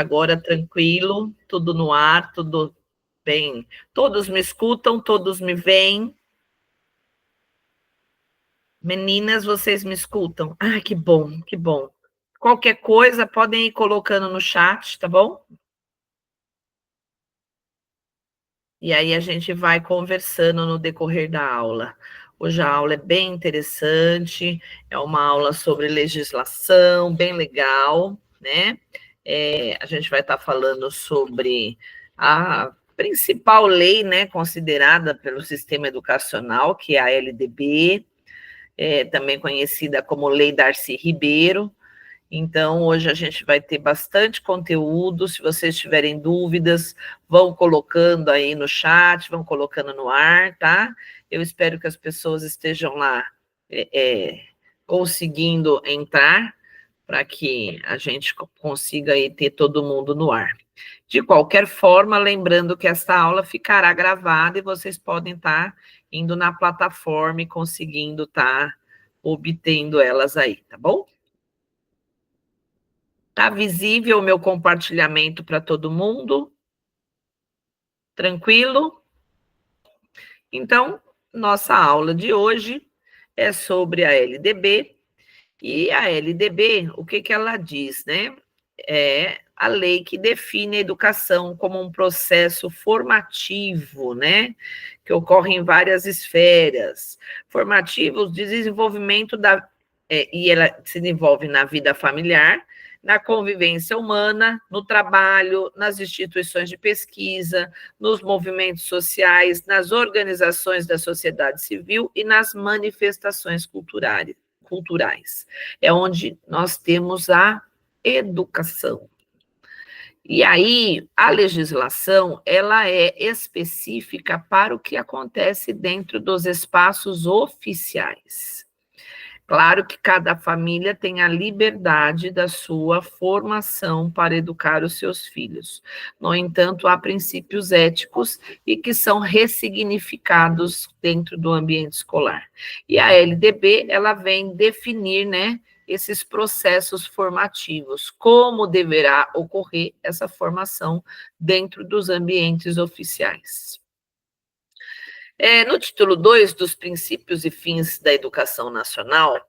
Agora tranquilo, tudo no ar, tudo bem. Todos me escutam, todos me veem. Meninas, vocês me escutam? Ah, que bom, que bom. Qualquer coisa, podem ir colocando no chat, tá bom? E aí a gente vai conversando no decorrer da aula. Hoje a aula é bem interessante, é uma aula sobre legislação, bem legal, né? A gente vai estar falando sobre a principal lei, né, considerada pelo sistema educacional, que é a LDB, também conhecida como Lei Darcy Ribeiro. Então, hoje a gente vai ter bastante conteúdo. Se vocês tiverem dúvidas, vão colocando aí no chat, vão colocando no ar, tá? Eu espero que as pessoas estejam lá conseguindo entrar para que a gente consiga aí ter todo mundo no ar. De qualquer forma, lembrando que esta aula ficará gravada e vocês podem estar indo na plataforma e conseguindo estar obtendo elas aí, tá bom? Tá visível o meu compartilhamento para todo mundo? Tranquilo? Então, nossa aula de hoje é sobre a LDB. E a LDB, o que ela diz, né? É a lei que define a educação como um processo formativo, né? Que ocorre em várias esferas. Formativo, o desenvolvimento e ela se desenvolve na vida familiar, na convivência humana, no trabalho, nas instituições de pesquisa, nos movimentos sociais, nas organizações da sociedade civil e nas manifestações culturais. É onde nós temos a educação. E aí, a legislação, ela é específica para o que acontece dentro dos espaços oficiais. Claro que cada família tem a liberdade da sua formação para educar os seus filhos. No entanto, há princípios éticos e que são ressignificados dentro do ambiente escolar. E a LDB, ela vem definir, né, esses processos formativos, como deverá ocorrer essa formação dentro dos ambientes oficiais. No título 2 dos princípios e fins da educação nacional,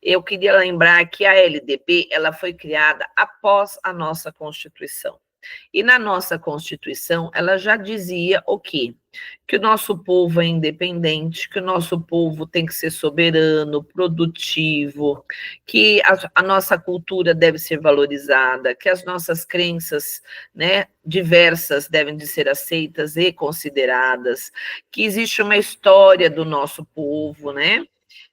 eu queria lembrar que a LDB ela foi criada após a nossa Constituição. E na nossa Constituição, ela já dizia o quê? Que o nosso povo é independente, que o nosso povo tem que ser soberano, produtivo, que a nossa cultura deve ser valorizada, que as nossas crenças, né, diversas devem de ser aceitas e consideradas, que existe uma história do nosso povo, né?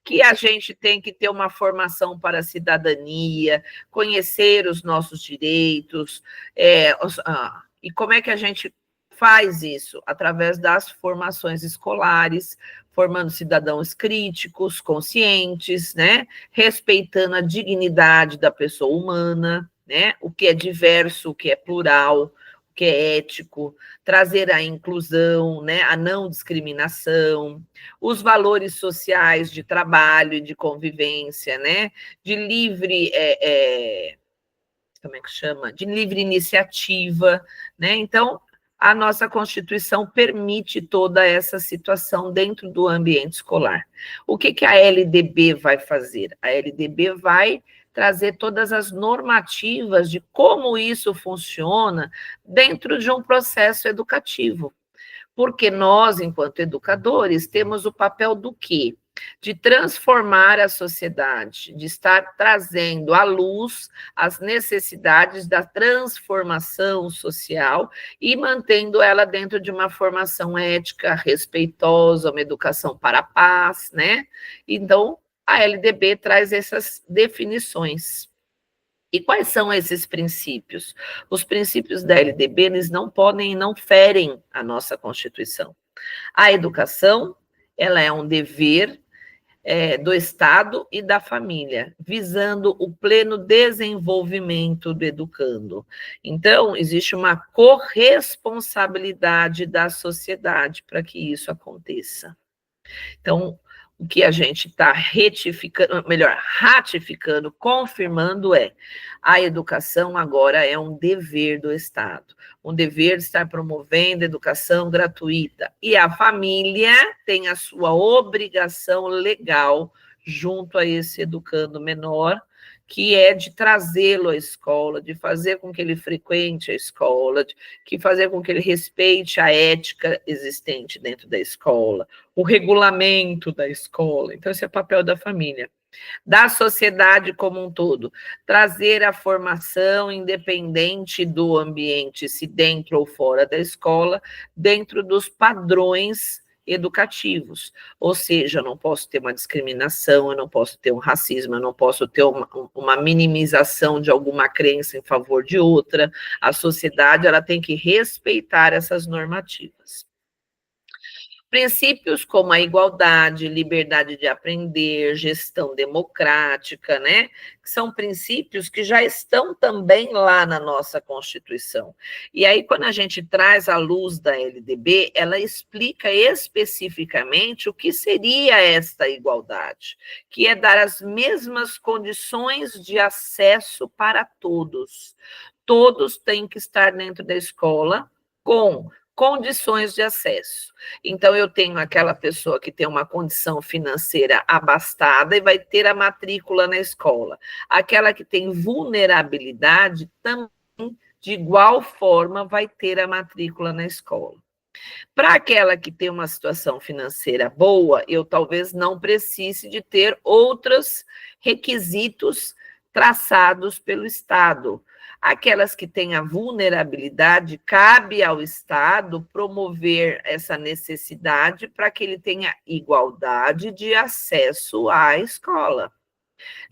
Que a gente tem que ter uma formação para a cidadania, conhecer os nossos direitos, e como é que a gente faz isso? Através das formações escolares, formando cidadãos críticos, conscientes, né? Respeitando a dignidade da pessoa humana, né? O que é diverso, o que é plural, o que é ético, trazer a inclusão, né? A não discriminação, os valores sociais de trabalho e de convivência, né? De livre como é que chama? De livre iniciativa, né? Então, a nossa Constituição permite toda essa situação dentro do ambiente escolar. O que a LDB vai fazer? A LDB vai trazer todas as normativas de como isso funciona dentro de um processo educativo. Porque nós, enquanto educadores, temos o papel do quê? De transformar a sociedade, de estar trazendo à luz as necessidades da transformação social e mantendo ela dentro de uma formação ética, respeitosa, uma educação para a paz, né? Então, a LDB traz essas definições. E quais são esses princípios? Os princípios da LDB, eles não podem e não ferem a nossa Constituição. A educação, ela é um dever do Estado e da família, visando o pleno desenvolvimento do educando. Então, existe uma corresponsabilidade da sociedade para que isso aconteça. Então, o que a gente está retificando, melhor, ratificando, confirmando a educação agora é um dever do Estado, um dever de estar promovendo educação gratuita. E a família tem a sua obrigação legal junto a esse educando menor, que é de trazê-lo à escola, de fazer com que ele frequente a escola, de fazer com que ele respeite a ética existente dentro da escola, o regulamento da escola. Então, esse é o papel da família. Da sociedade como um todo, trazer a formação independente do ambiente, se dentro ou fora da escola, dentro dos padrões educativos, ou seja, eu não posso ter uma discriminação, eu não posso ter um racismo, eu não posso ter uma minimização de alguma crença em favor de outra. A sociedade ela tem que respeitar essas normativas. Princípios como a igualdade, liberdade de aprender, gestão democrática, né? Que são princípios que já estão também lá na nossa Constituição. E aí, quando a gente traz à luz da LDB, ela explica especificamente o que seria esta igualdade, que é dar as mesmas condições de acesso para todos. Todos têm que estar dentro da escola com condições de acesso. Então, eu tenho aquela pessoa que tem uma condição financeira abastada e vai ter a matrícula na escola. Aquela que tem vulnerabilidade também, de igual forma, vai ter a matrícula na escola. Para aquela que tem uma situação financeira boa, eu talvez não precise de ter outros requisitos traçados pelo Estado. Aquelas que têm a vulnerabilidade, cabe ao Estado promover essa necessidade para que ele tenha igualdade de acesso à escola.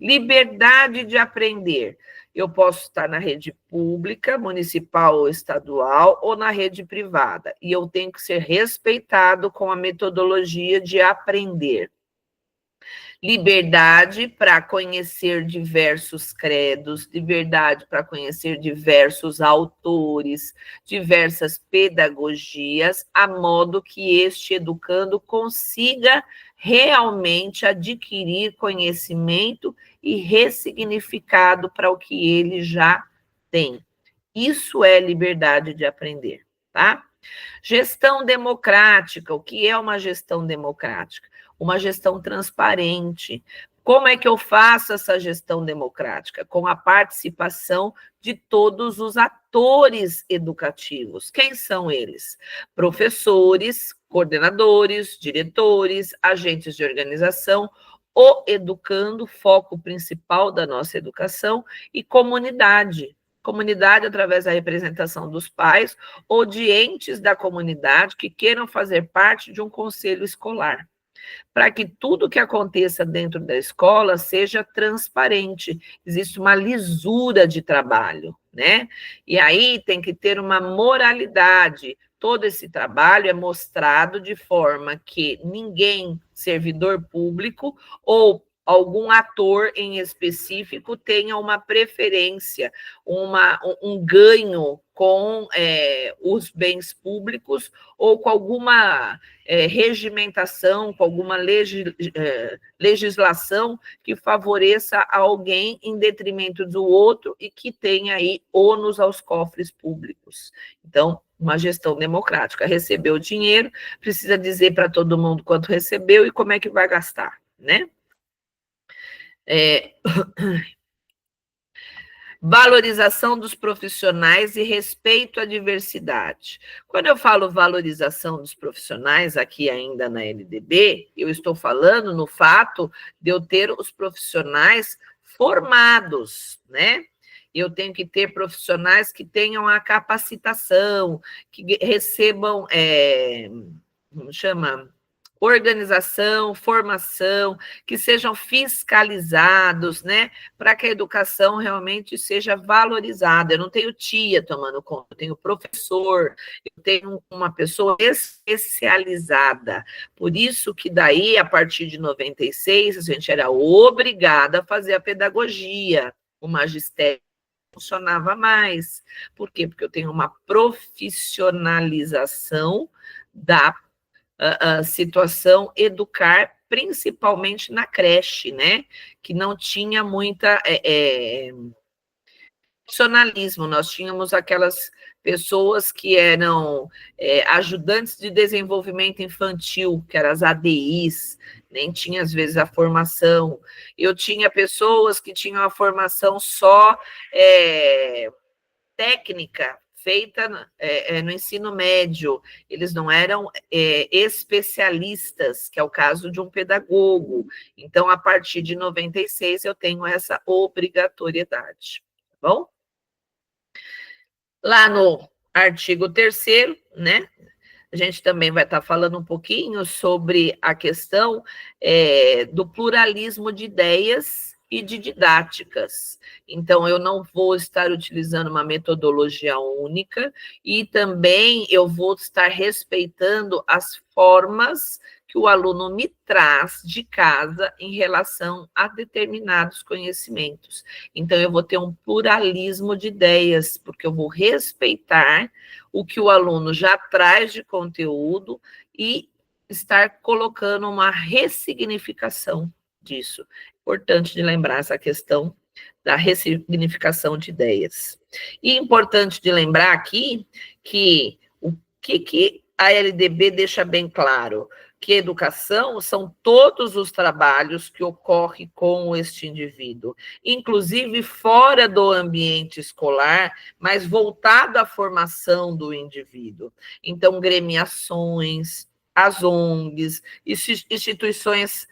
Liberdade de aprender. Eu posso estar na rede pública, municipal ou estadual, ou na rede privada, e eu tenho que ser respeitado com a metodologia de aprender. Liberdade para conhecer diversos credos, liberdade para conhecer diversos autores, diversas pedagogias, a modo que este educando consiga realmente adquirir conhecimento e ressignificado para o que ele já tem. Isso é liberdade de aprender, tá? Gestão democrática. O que é uma gestão democrática? Uma gestão transparente. Como é que eu faço essa gestão democrática? Com a participação de todos os atores educativos. Quem são eles? Professores, coordenadores, diretores, agentes de organização, o educando, foco principal da nossa educação, e comunidade. Comunidade através da representação dos pais ou de entes da comunidade que queiram fazer parte de um conselho escolar, para que tudo que aconteça dentro da escola seja transparente, existe uma lisura de trabalho, né? E aí tem que ter uma moralidade. Todo esse trabalho é mostrado de forma que ninguém, servidor público ou algum ator em específico, tenha uma preferência, um ganho com os bens públicos ou com alguma regimentação, com alguma legislação que favoreça alguém em detrimento do outro e que tenha aí ônus aos cofres públicos. Então, uma gestão democrática. Recebeu o dinheiro, precisa dizer para todo mundo quanto recebeu e como é que vai gastar, né? Valorização dos profissionais e respeito à diversidade. Quando eu falo valorização dos profissionais, aqui ainda na LDB, eu estou falando no fato de eu ter os profissionais formados, né? Eu tenho que ter profissionais que tenham a capacitação, que recebam, como chama? Organização, formação, que sejam fiscalizados, né, para que a educação realmente seja valorizada. Eu não tenho tia tomando conta, eu tenho professor, eu tenho uma pessoa especializada. Por isso que daí, a partir de 96, a gente era obrigada a fazer a pedagogia, o magistério funcionava mais. Por quê? Porque eu tenho uma profissionalização da a situação educar principalmente na creche, né? Que não tinha muita profissionalismo. Nós tínhamos aquelas pessoas que eram ajudantes de desenvolvimento infantil, que eram as ADIs, nem tinha, às vezes, a formação. Eu tinha pessoas que tinham a formação só técnica, feita no ensino médio, eles não eram especialistas, que é o caso de um pedagogo. Então, a partir de 96, eu tenho essa obrigatoriedade, tá bom? Lá no artigo 3º, né, a gente também vai estar falando um pouquinho sobre a questão do pluralismo de ideias e de didáticas. Então, eu não vou estar utilizando uma metodologia única e também eu vou estar respeitando as formas que o aluno me traz de casa em relação a determinados conhecimentos. Então, eu vou ter um pluralismo de ideias, porque eu vou respeitar o que o aluno já traz de conteúdo e estar colocando uma ressignificação disso. Importante de lembrar essa questão da ressignificação de ideias. E importante de lembrar aqui que o que a LDB deixa bem claro, que educação são todos os trabalhos que ocorrem com este indivíduo, inclusive fora do ambiente escolar, mas voltado à formação do indivíduo. Então, gremiações, as ONGs, instituições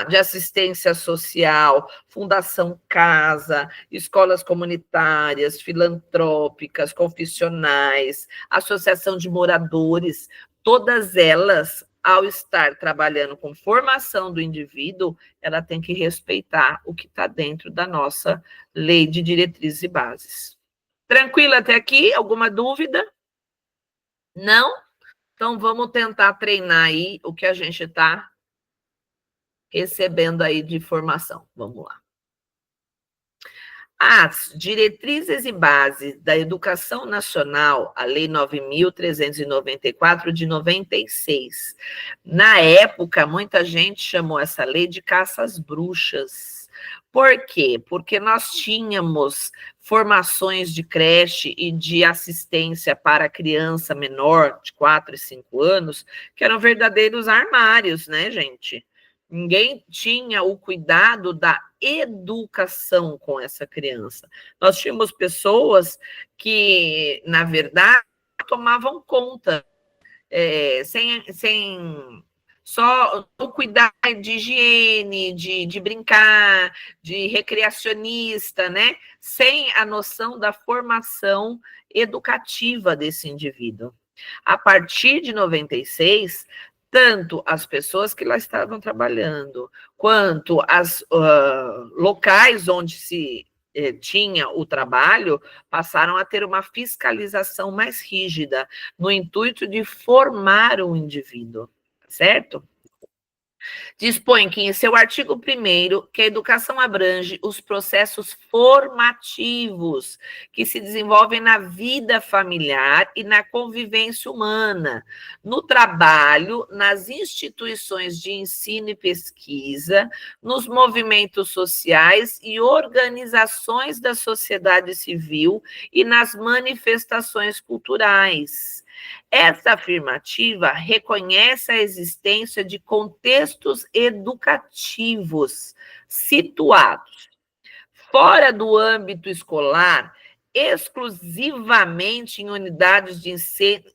de assistência social, Fundação Casa, escolas comunitárias, filantrópicas, confessionais, associação de moradores, todas elas, ao estar trabalhando com formação do indivíduo, ela tem que respeitar o que está dentro da nossa lei de diretrizes e bases. Tranquilo até aqui? Alguma dúvida? Não? Então, vamos tentar treinar aí o que a gente está recebendo aí de informação. Vamos lá. As diretrizes e bases da educação nacional, a Lei 9.394 de 96. Na época, muita gente chamou essa lei de caça às bruxas. Por quê? Porque nós tínhamos formações de creche e de assistência para criança menor, de 4 e 5 anos, que eram verdadeiros armários, né, gente? Ninguém tinha o cuidado da educação com essa criança. Nós tínhamos pessoas que, na verdade, tomavam conta, sem só cuidar de higiene, de brincar, de recreacionista, né? Sem a noção da formação educativa desse indivíduo. A partir de 96, tanto as pessoas que lá estavam trabalhando, quanto as locais onde se tinha o trabalho, passaram a ter uma fiscalização mais rígida, no intuito de formar o indivíduo, certo? Dispõe que, em seu artigo 1º, que a educação abrange os processos formativos que se desenvolvem na vida familiar e na convivência humana, no trabalho, nas instituições de ensino e pesquisa, nos movimentos sociais e organizações da sociedade civil e nas manifestações culturais. Essa afirmativa reconhece a existência de contextos educativos situados fora do âmbito escolar, exclusivamente em unidades de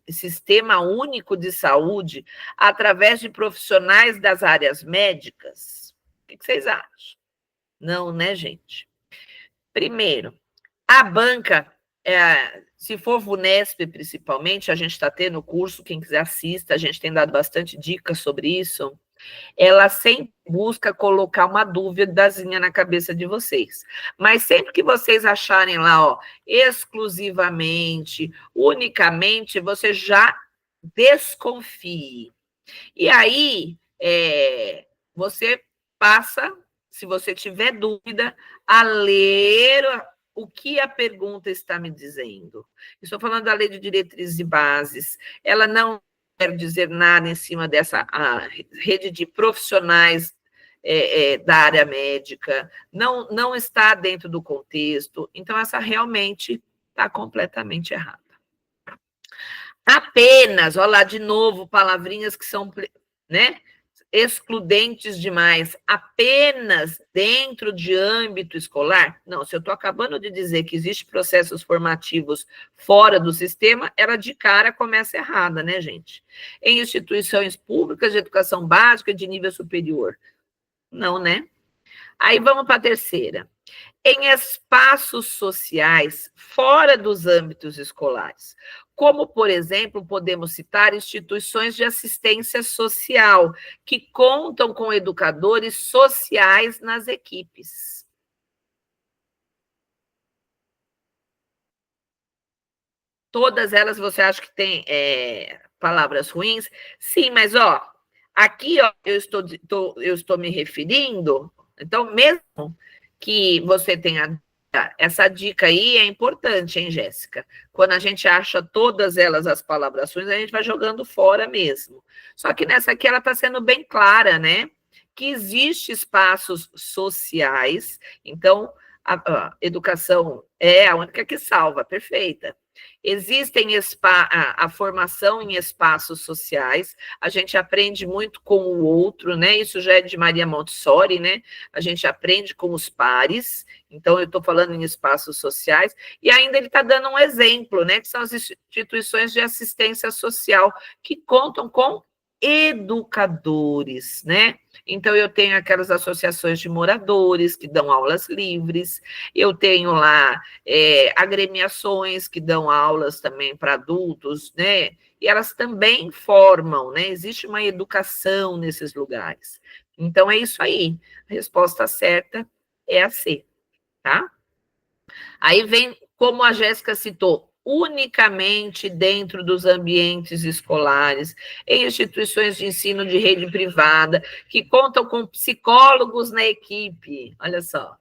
sistema único de saúde, através de profissionais das áreas médicas. O que vocês acham? Não, né, gente? Primeiro, a banca, se for VUNESP principalmente, a gente está tendo curso, quem quiser assista, a gente tem dado bastante dicas sobre isso, ela sempre busca colocar uma duvidazinha na cabeça de vocês. Mas sempre que vocês acharem lá, ó, exclusivamente, unicamente, você já desconfie. E aí, você passa, se você tiver dúvida, a ler o que a pergunta está me dizendo. Estou falando da Lei de Diretrizes e Bases. Ela não quero dizer nada em cima dessa rede de profissionais da área médica, não está dentro do contexto, então essa realmente está completamente errada. Apenas, olha lá de novo, palavrinhas que são, né, excludentes demais, apenas dentro de âmbito escolar? Não, se eu estou acabando de dizer que existem processos formativos fora do sistema, ela de cara começa errada, né, gente? Em instituições públicas de educação básica de nível superior. Não, né? Aí vamos para a terceira. Em espaços sociais fora dos âmbitos escolares, como, por exemplo, podemos citar instituições de assistência social, que contam com educadores sociais nas equipes. Todas elas você acha que tem palavras ruins? Sim, mas aqui eu estou me referindo, então, mesmo que você tenha. Essa dica aí é importante, hein, Jéssica? Quando a gente acha todas elas as palavrações, a gente vai jogando fora mesmo. Só que nessa aqui ela está sendo bem clara, né? Que existe espaços sociais, então a educação é a única que salva, perfeita. Existem a formação em espaços sociais, a gente aprende muito com o outro, né? Isso já é de Maria Montessori, né? A gente aprende com os pares, então eu estou falando em espaços sociais, e ainda ele está dando um exemplo, né? Que são as instituições de assistência social, que contam com educadores, né? Então, eu tenho aquelas associações de moradores que dão aulas livres, eu tenho lá agremiações que dão aulas também para adultos, né? E elas também formam, né? Existe uma educação nesses lugares. Então, é isso aí. A resposta certa é a C, tá? Aí vem, como a Jéssica citou, unicamente dentro dos ambientes escolares, em instituições de ensino de rede privada, que contam com psicólogos na equipe, olha só.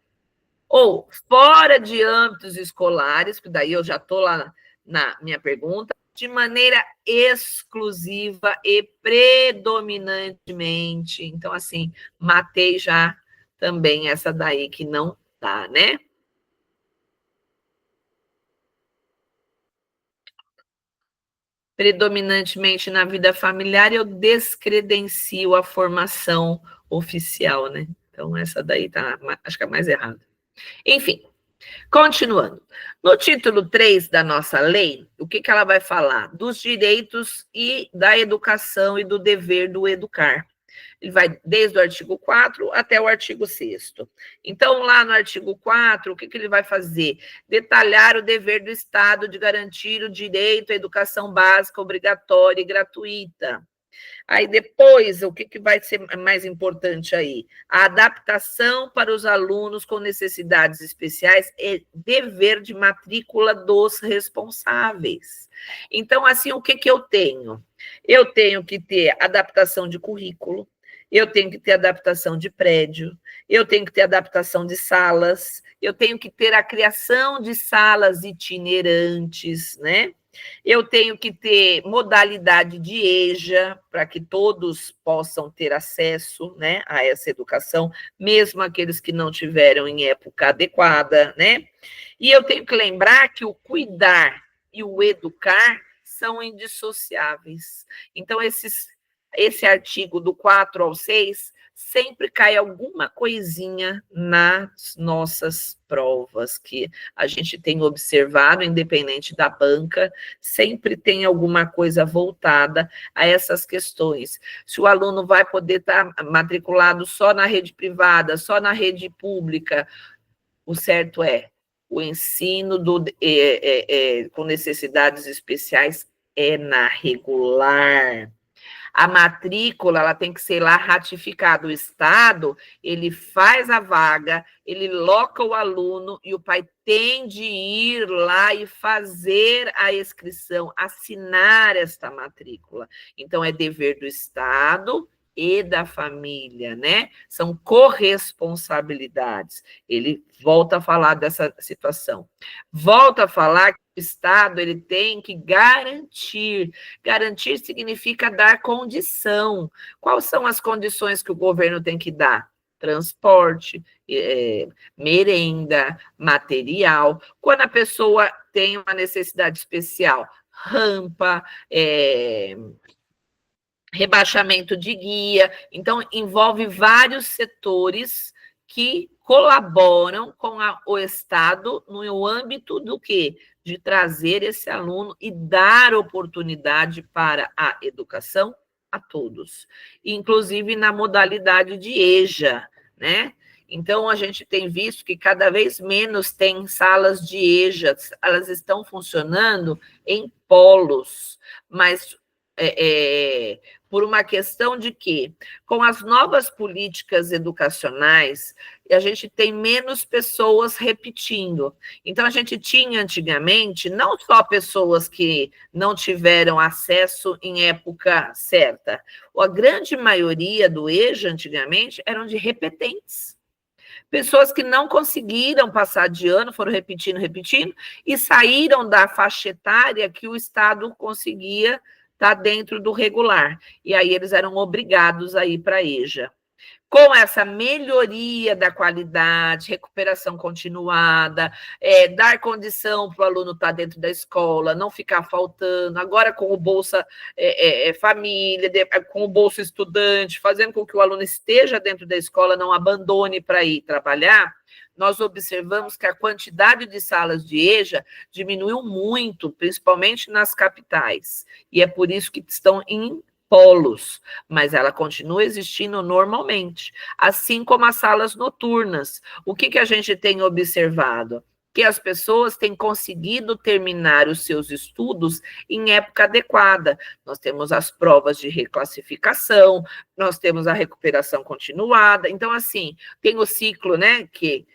Ou fora de âmbitos escolares, que daí eu já estou lá na minha pergunta, de maneira exclusiva e predominantemente. Então, assim, matei já também essa daí que não tá, né? Predominantemente na vida familiar, eu descredencio a formação oficial, né? Então, essa daí tá, acho que é mais errada. Enfim, continuando. No título 3 da nossa lei, o que ela vai falar? Dos direitos e da educação e do dever do educar. Ele vai desde o artigo 4 até o artigo 6º. Então, lá no artigo 4, o que ele vai fazer? Detalhar o dever do Estado de garantir o direito à educação básica obrigatória e gratuita. Aí depois, o que vai ser mais importante aí? A adaptação para os alunos com necessidades especiais é dever de matrícula dos responsáveis. Então, assim, o que eu tenho? Eu tenho que ter adaptação de currículo, eu tenho que ter adaptação de prédio, eu tenho que ter adaptação de salas, eu tenho que ter a criação de salas itinerantes, né? Eu tenho que ter modalidade de EJA, para que todos possam ter acesso, né, a essa educação, mesmo aqueles que não tiveram em época adequada, né? E eu tenho que lembrar que o cuidar e o educar são indissociáveis. Então, esse artigo do 4 ao 6 sempre cai alguma coisinha nas nossas provas, que a gente tem observado, independente da banca, sempre tem alguma coisa voltada a essas questões. Se o aluno vai poder estar matriculado só na rede privada, só na rede pública, o certo é o ensino com necessidades especiais é na regular. A matrícula, ela tem que ser lá ratificada. O Estado, ele faz a vaga, ele loca o aluno e o pai tem de ir lá e fazer a inscrição, assinar esta matrícula. Então, é dever do Estado e da família, né? São corresponsabilidades. Ele volta a falar dessa situação. Volta a falar que o Estado ele tem que garantir. Garantir significa dar condição. Quais são as condições que o governo tem que dar? Transporte, merenda, material. Quando a pessoa tem uma necessidade especial, rampa, rebaixamento de guia. Então, envolve vários setores que colaboram com o Estado no âmbito do quê? De trazer esse aluno e dar oportunidade para a educação a todos, inclusive na modalidade de EJA, né? Então, a gente tem visto que cada vez menos tem salas de EJA, elas estão funcionando em polos, mas por uma questão de que, com as novas políticas educacionais, a gente tem menos pessoas repetindo. Então, a gente tinha antigamente não só pessoas que não tiveram acesso em época certa, a grande maioria do EJA antigamente eram de repetentes. Pessoas que não conseguiram passar de ano, foram repetindo, e saíram da faixa etária que o Estado conseguia estar dentro do regular. E aí eles eram obrigados a ir para a EJA. Com essa melhoria da qualidade, recuperação continuada, dar condição para o aluno estar dentro da escola, não ficar faltando, agora com o Bolsa Família, com o Bolsa Estudante, fazendo com que o aluno esteja dentro da escola, não abandone para ir trabalhar, nós observamos que a quantidade de salas de EJA diminuiu muito, principalmente nas capitais, e é por isso que estão em polos, mas ela continua existindo normalmente, assim como as salas noturnas. O que a gente tem observado? Que as pessoas têm conseguido terminar os seus estudos em época adequada. Nós temos as provas de reclassificação, nós temos a recuperação continuada. Então, assim, tem o ciclo, né, que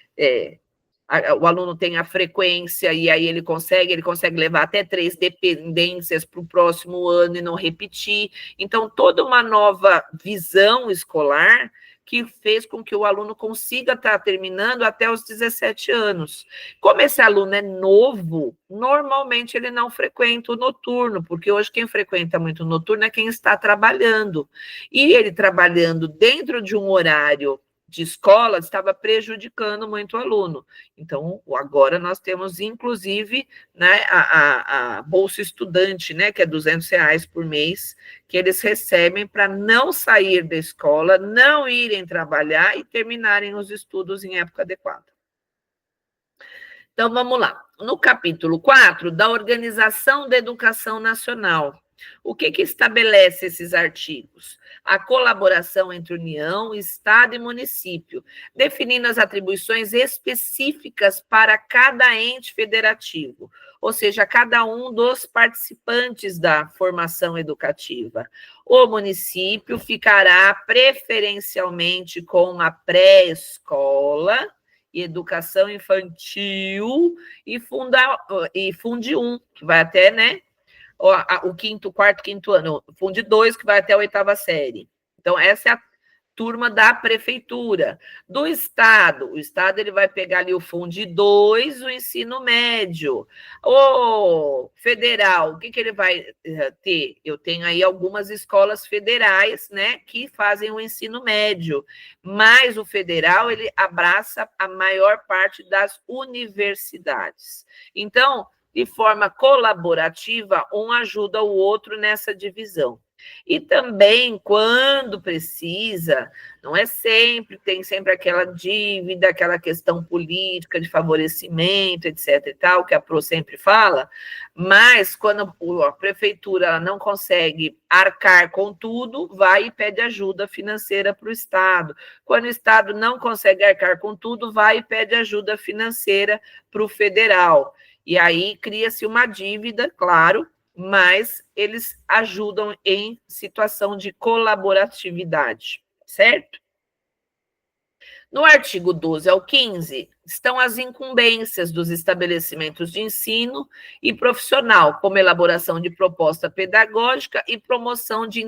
o aluno tem a frequência e aí ele consegue levar até 3 dependências para o próximo ano e não repetir. Então, toda uma nova visão escolar que fez com que o aluno consiga estar terminando até os 17 anos. Como esse aluno é novo, normalmente ele não frequenta o noturno, porque hoje quem frequenta muito o noturno é quem está trabalhando. E ele trabalhando dentro de um horário de escola estava prejudicando muito o aluno. Então, agora nós temos, inclusive, né, a Bolsa Estudante, né, que é R$ 200 por mês, que eles recebem para não sair da escola, não irem trabalhar e terminarem os estudos em época adequada. Então, vamos lá. No capítulo 4, da Organização da Educação Nacional. O que estabelece esses artigos? A colaboração entre União, Estado e município, definindo as atribuições específicas para cada ente federativo, ou seja, cada um dos participantes da formação educativa. O município ficará preferencialmente com a pré-escola e educação infantil e Funde 1, que vai até, né, o quarto, quinto ano, Funde 2, que vai até a 8ª série. Então, essa é a turma da prefeitura. Do Estado, o Estado ele vai pegar ali o Funde 2, o ensino médio. O federal, o que ele vai ter? Eu tenho aí algumas escolas federais, né, que fazem o ensino médio, mas o federal, ele abraça a maior parte das universidades. Então, de forma colaborativa, um ajuda o outro nessa divisão. E também, quando precisa, não é sempre, tem sempre aquela dívida, aquela questão política de favorecimento, etc. e tal, que a Pro sempre fala, mas quando a prefeitura não consegue arcar com tudo, vai e pede ajuda financeira para o Estado. Quando o Estado não consegue arcar com tudo, vai e pede ajuda financeira para o federal. E aí cria-se uma dívida, claro, mas eles ajudam em situação de colaboratividade, certo? No artigo 12 ao 15, estão as incumbências dos estabelecimentos de ensino e profissional, como elaboração de proposta pedagógica e promoção de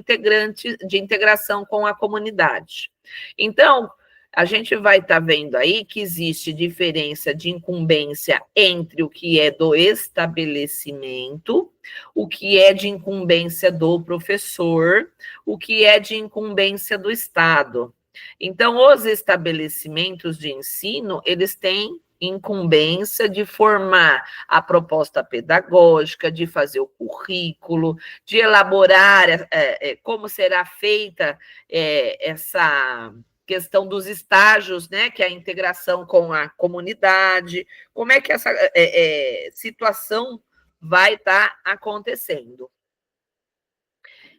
integração com a comunidade. Então, a gente vai estar vendo aí que existe diferença de incumbência entre o que é do estabelecimento, o que é de incumbência do professor, o que é de incumbência do Estado. Então, os estabelecimentos de ensino, eles têm incumbência de formar a proposta pedagógica, de fazer o currículo, de elaborar como será feita essa questão dos estágios, né, que é a integração com a comunidade, como é que essa situação vai estar acontecendo.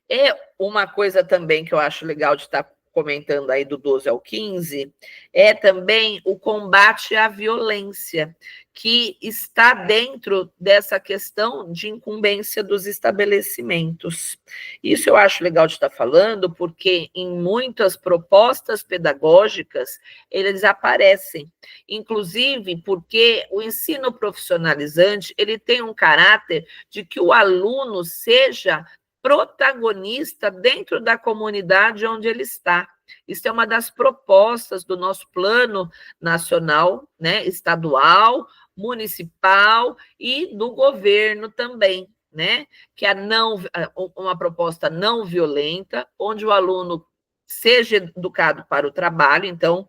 E uma coisa também que eu acho legal de estar comentando aí do 12 ao 15, é também o combate à violência, que está dentro dessa questão de incumbência dos estabelecimentos. Isso eu acho legal de estar falando, porque em muitas propostas pedagógicas eles aparecem, inclusive porque o ensino profissionalizante, ele tem um caráter de que o aluno seja protagonista dentro da comunidade onde ele está. Isso é uma das propostas do nosso plano nacional, né, estadual, municipal e do governo também, né, que é uma proposta não violenta, onde o aluno seja educado para o trabalho, então,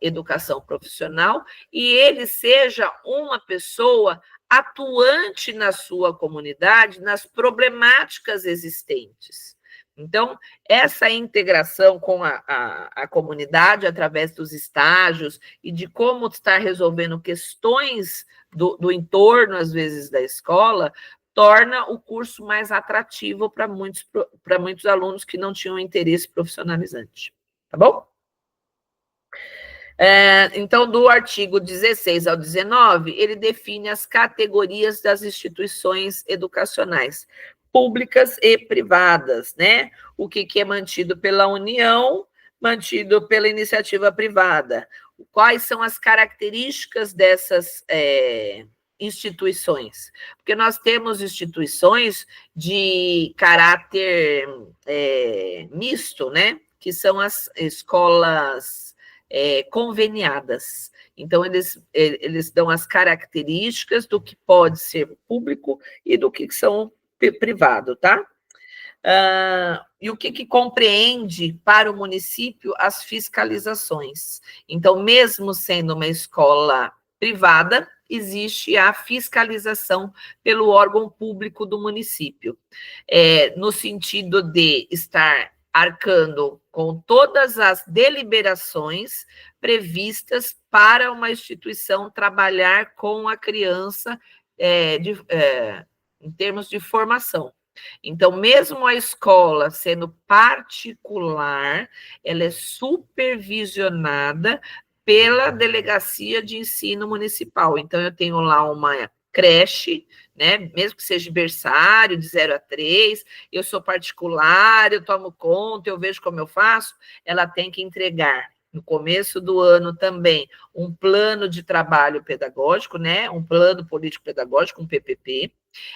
educação profissional, e ele seja uma pessoa atuante na sua comunidade, nas problemáticas existentes. Então, essa integração com a comunidade, através dos estágios, e de como está resolvendo questões do entorno, às vezes, da escola, torna o curso mais atrativo para muitos alunos que não tinham interesse profissionalizante. Tá bom? Então, do artigo 16 ao 19, ele define as categorias das instituições educacionais, públicas e privadas, né? O que é mantido pela União, mantido pela iniciativa privada. Quais são as características dessas instituições? Porque nós temos instituições de caráter misto, né? Que são as escolas conveniadas. Então, eles dão as características do que pode ser público e do que são privado, tá? E o que compreende para o município as fiscalizações. Então, mesmo sendo uma escola privada, existe a fiscalização pelo órgão público do município, no sentido de estar arcando com todas as deliberações previstas para uma instituição trabalhar com a criança em termos de formação. Então, mesmo a escola sendo particular, ela é supervisionada pela Delegacia de Ensino Municipal. Então, eu tenho lá uma creche, né? Mesmo que seja berçário, de 0 a 3, eu sou particular, eu tomo conta, eu vejo como eu faço, ela tem que entregar no começo do ano também um plano de trabalho pedagógico, né? Um plano político pedagógico, um PPP.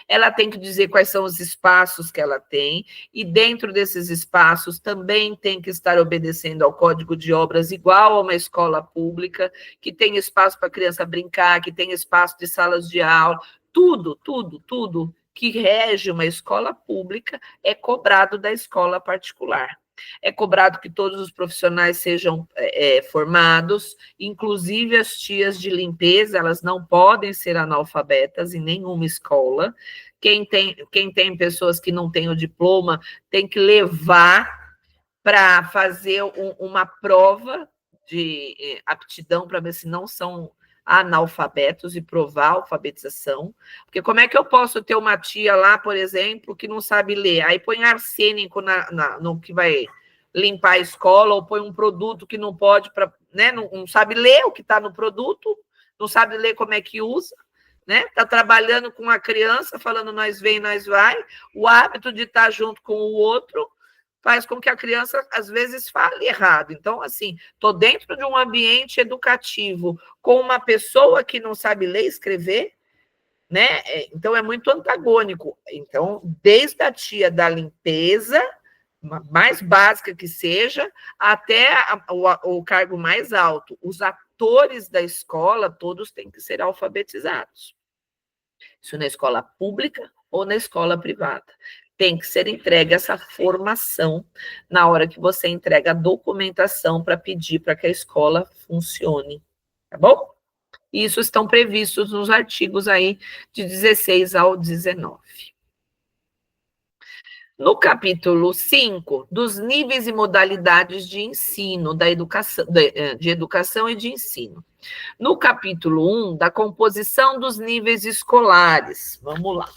Ela tem que dizer quais são os espaços que ela tem, e dentro desses espaços também tem que estar obedecendo ao Código de Obras, igual a uma escola pública, que tem espaço para a criança brincar, que tem espaço de salas de aula, tudo que rege uma escola pública é cobrado da escola particular. É cobrado que todos os profissionais sejam formados, inclusive as tias de limpeza, elas não podem ser analfabetas em nenhuma escola. Quem tem pessoas que não têm o diploma tem que levar para fazer uma prova de aptidão para ver se não são analfabetos e provar a alfabetização. Porque como é que eu posso ter uma tia lá, por exemplo, que não sabe ler? Aí põe arsênico no que vai limpar a escola, ou põe um produto que não pode, né? Não sabe ler o que está no produto, não sabe ler como é que usa, né? Está trabalhando com a criança, falando nós vem, nós vai, o hábito de estar junto com o outro, faz com que a criança, às vezes, fale errado. Então, assim, estou dentro de um ambiente educativo com uma pessoa que não sabe ler e escrever, né? Então, é muito antagônico. Então, desde a tia da limpeza, mais básica que seja, até o cargo mais alto. Os atores da escola, todos têm que ser alfabetizados. Isso na escola pública ou na escola privada. Tem que ser entregue essa formação na hora que você entrega a documentação para pedir para que a escola funcione. Tá bom? Isso estão previstos nos artigos aí de 16 ao 19. No capítulo 5, dos níveis e modalidades de ensino, de educação e de ensino. No capítulo 1, da composição dos níveis escolares. Vamos lá.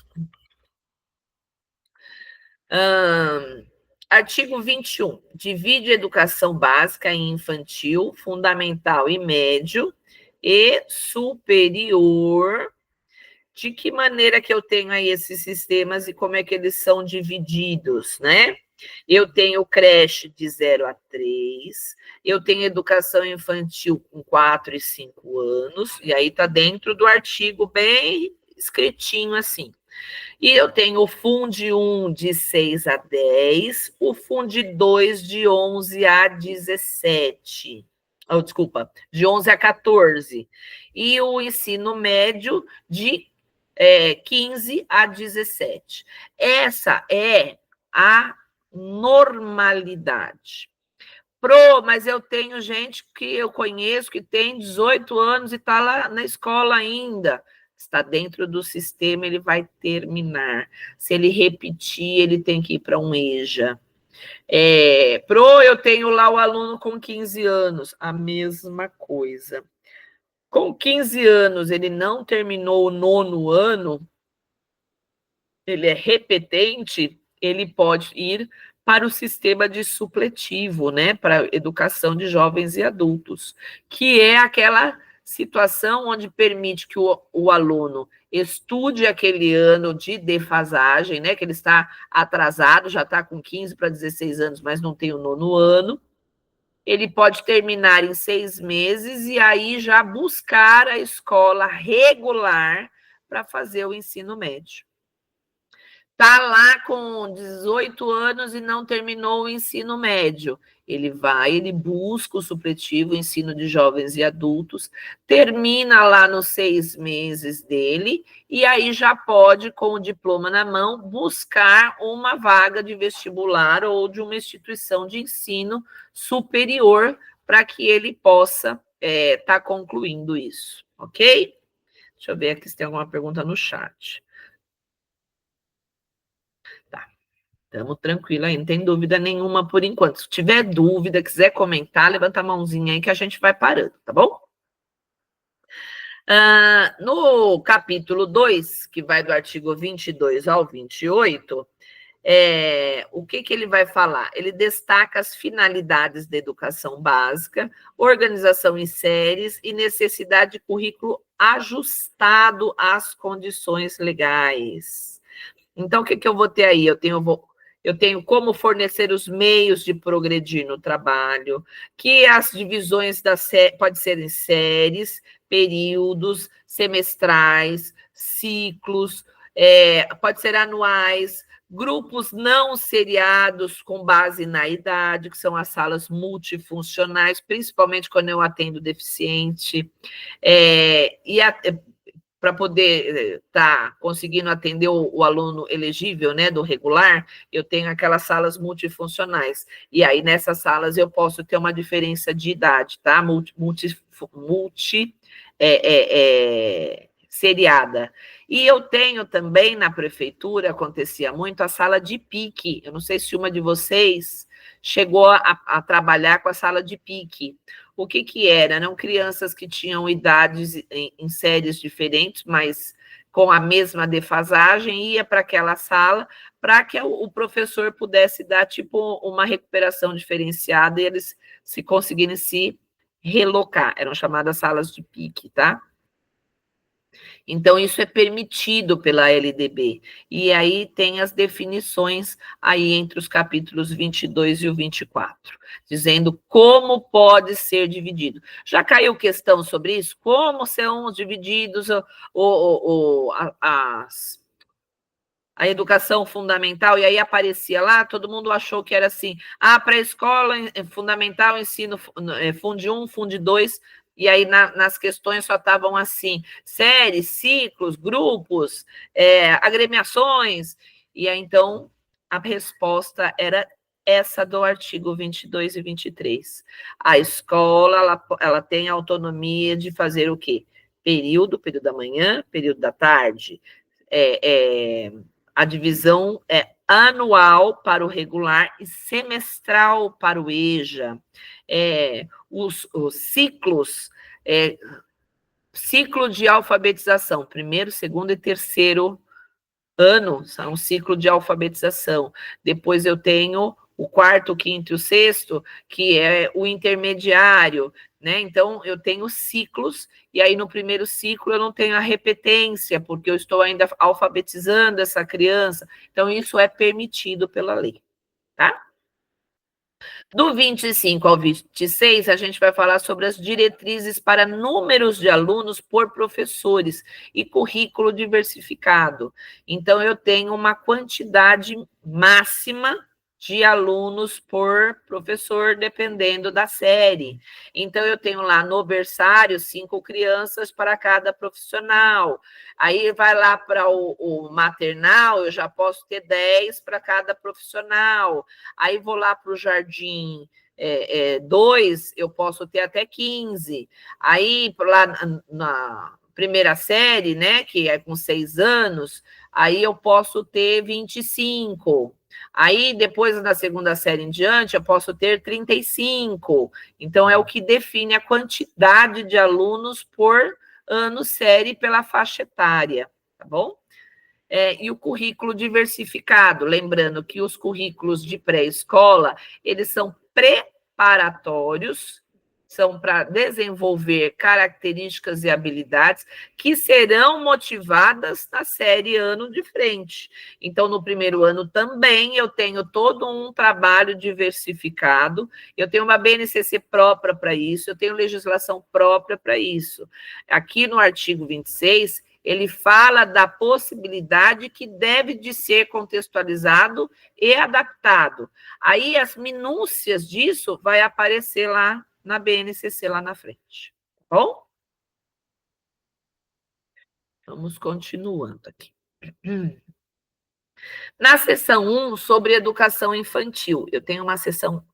Artigo 21. Divide a educação básica em infantil, fundamental e médio, e superior. De que maneira que eu tenho aí esses sistemas e como é que eles são divididos, né? Eu tenho creche de 0 a 3, eu tenho educação infantil com 4 e 5 anos, e aí está dentro do artigo bem escritinho assim. E eu tenho o Funde 1 de 6 a 10, o Funde 2 de 11 a 17. Oh, desculpa, de 11 a 14. E o ensino médio de 15 a 17. Essa é a normalidade. Mas eu tenho gente que eu conheço que tem 18 anos e está lá na escola ainda. Está dentro do sistema, ele vai terminar. Se ele repetir, ele tem que ir para um EJA. Eu tenho lá o aluno com 15 anos, a mesma coisa. Com 15 anos, ele não terminou o 9º ano, ele é repetente, ele pode ir para o sistema de supletivo, né, para educação de jovens e adultos, que é aquela situação onde permite que o aluno estude aquele ano de defasagem, né, que ele está atrasado, já está com 15 para 16 anos, mas não tem o 9º ano. Ele pode terminar em 6 meses e aí já buscar a escola regular para fazer o ensino médio. Está lá com 18 anos e não terminou o ensino médio. Ele busca o supletivo, o ensino de jovens e adultos, termina lá nos 6 meses dele, e aí já pode, com o diploma na mão, buscar uma vaga de vestibular ou de uma instituição de ensino superior para que ele possa estar concluindo isso, ok? Deixa eu ver aqui se tem alguma pergunta no chat. Estamos tranquilo aí, não tem dúvida nenhuma por enquanto. Se tiver dúvida, quiser comentar, levanta a mãozinha aí que a gente vai parando, tá bom? No capítulo 2, que vai do artigo 22 ao 28, o que ele vai falar? Ele destaca as finalidades da educação básica, organização em séries e necessidade de currículo ajustado às condições legais. Então, o que eu vou ter aí? Eu tenho como fornecer os meios de progredir no trabalho, que as divisões pode ser em séries, períodos, semestrais, ciclos, pode ser anuais, grupos não seriados com base na idade, que são as salas multifuncionais, principalmente quando eu atendo deficiente, para poder estar conseguindo atender o aluno elegível, né, do regular, eu tenho aquelas salas multifuncionais. E aí, nessas salas, eu posso ter uma diferença de idade, tá? Seriada. E eu tenho também, na prefeitura, acontecia muito, a sala de pique. Eu não sei se uma de vocês chegou a trabalhar com a sala de pique. O que era? Eram crianças que tinham idades em séries diferentes, mas com a mesma defasagem, ia para aquela sala para que o professor pudesse dar tipo uma recuperação diferenciada e eles se conseguirem se relocar. Eram chamadas salas de pique, tá? Então, isso é permitido pela LDB. E aí tem as definições aí entre os capítulos 22 e o 24, dizendo como pode ser dividido. Já caiu questão sobre isso? Como são divididos a educação fundamental? E aí aparecia lá, todo mundo achou que era assim, pré-escola, fundamental, ensino, Funde 1, Funde 2, e aí nas questões só estavam assim, séries, ciclos, grupos, agremiações, e aí então a resposta era essa do artigo 22 e 23. A escola, ela tem autonomia de fazer o quê? Período da manhã, período da tarde, a divisão é anual para o regular e semestral para o EJA. Os ciclos, ciclo de alfabetização, primeiro, segundo e terceiro ano, são um ciclo de alfabetização. Depois eu tenho o quarto, o quinto e o sexto, que é o intermediário, né? Então, eu tenho ciclos, e aí no primeiro ciclo eu não tenho a repetência, porque eu estou ainda alfabetizando essa criança. Então, isso é permitido pela lei, tá? Do 25 ao 26, a gente vai falar sobre as diretrizes para números de alunos por professores e currículo diversificado. Então, eu tenho uma quantidade máxima de alunos por professor, dependendo da série. Então, eu tenho lá no berçário 5 crianças para cada profissional. Aí vai lá para o maternal, eu já posso ter 10 para cada profissional. Aí vou lá para o jardim 2, eu posso ter até 15. Aí, lá na primeira série, né, que é com 6 anos, aí eu posso ter 25. Aí, depois, na segunda série em diante, eu posso ter 35. Então, é o que define a quantidade de alunos por ano série pela faixa etária, tá bom? E o currículo diversificado, lembrando que os currículos de pré-escola, eles são preparatórios, são para desenvolver características e habilidades que serão motivadas na série ano de frente. Então, no primeiro ano também eu tenho todo um trabalho diversificado, eu tenho uma BNCC própria para isso, eu tenho legislação própria para isso. Aqui no artigo 26, ele fala da possibilidade que deve de ser contextualizado e adaptado. Aí as minúcias disso vai aparecer lá na BNCC, lá na frente. Tá bom? Vamos continuando aqui. Na seção 1, sobre educação infantil, eu tenho uma seção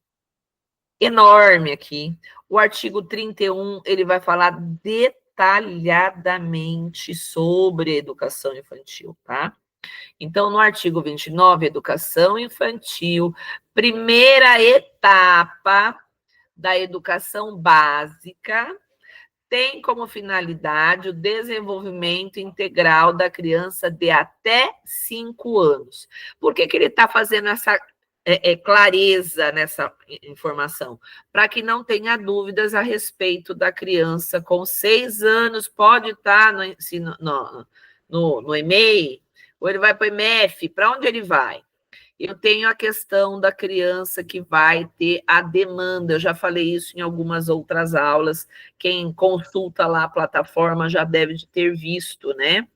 enorme aqui. O artigo 31, ele vai falar detalhadamente sobre educação infantil, tá? Então, no artigo 29, educação infantil, primeira etapa da educação básica, tem como finalidade o desenvolvimento integral da criança de até 5 anos. Por que ele está fazendo essa clareza nessa informação? Para que não tenha dúvidas a respeito da criança com 6 anos, pode estar no ensino, no EMEI, ou ele vai para o IMEF, para onde ele vai? Eu tenho a questão da criança que vai ter a demanda, eu já falei isso em algumas outras aulas, quem consulta lá a plataforma já deve ter visto, né?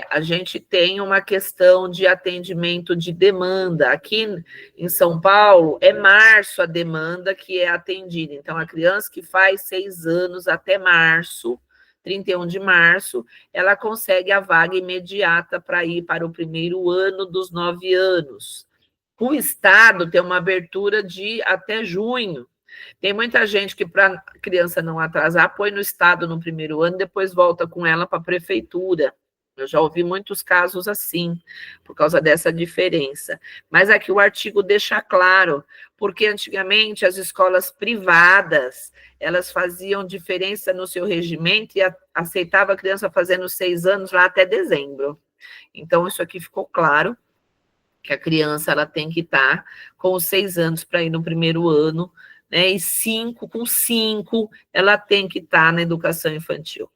A gente tem uma questão de atendimento de demanda. Aqui em São Paulo, é março a demanda que é atendida. Então, a criança que faz 6 anos até março, 31 de março, ela consegue a vaga imediata para ir para o primeiro ano dos 9 anos. O Estado tem uma abertura de até junho. Tem muita gente que, para a criança não atrasar, põe no Estado no primeiro ano, depois volta com ela para a prefeitura. Eu já ouvi muitos casos assim, por causa dessa diferença. Mas aqui o artigo deixa claro, porque antigamente as escolas privadas, elas faziam diferença no seu regimento e aceitava a criança fazendo 6 anos lá até dezembro. Então, isso aqui ficou claro, que a criança ela tem que estar com os 6 anos para ir no primeiro ano, né? E com 5, ela tem que estar na educação infantil.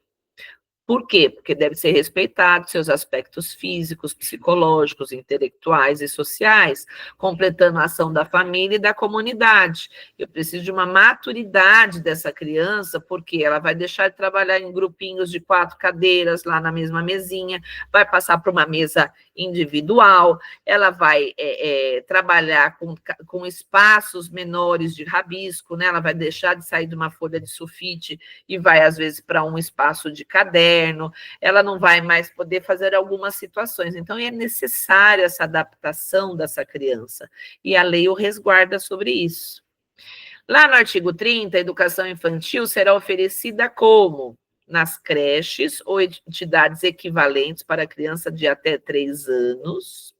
Por quê? Porque deve ser respeitado seus aspectos físicos, psicológicos, intelectuais e sociais, completando a ação da família e da comunidade. Eu preciso de uma maturidade dessa criança, porque ela vai deixar de trabalhar em grupinhos de 4 cadeiras, lá na mesma mesinha, vai passar para uma mesa individual, ela vai trabalhar com espaços menores de rabisco, né? Ela vai deixar de sair de uma folha de sulfite e vai, às vezes, para um espaço de caderno, ela não vai mais poder fazer algumas situações. Então, é necessária essa adaptação dessa criança, e a lei o resguarda sobre isso. Lá no artigo 30, a educação infantil será oferecida como? Nas creches ou entidades equivalentes para criança de até 3 anos.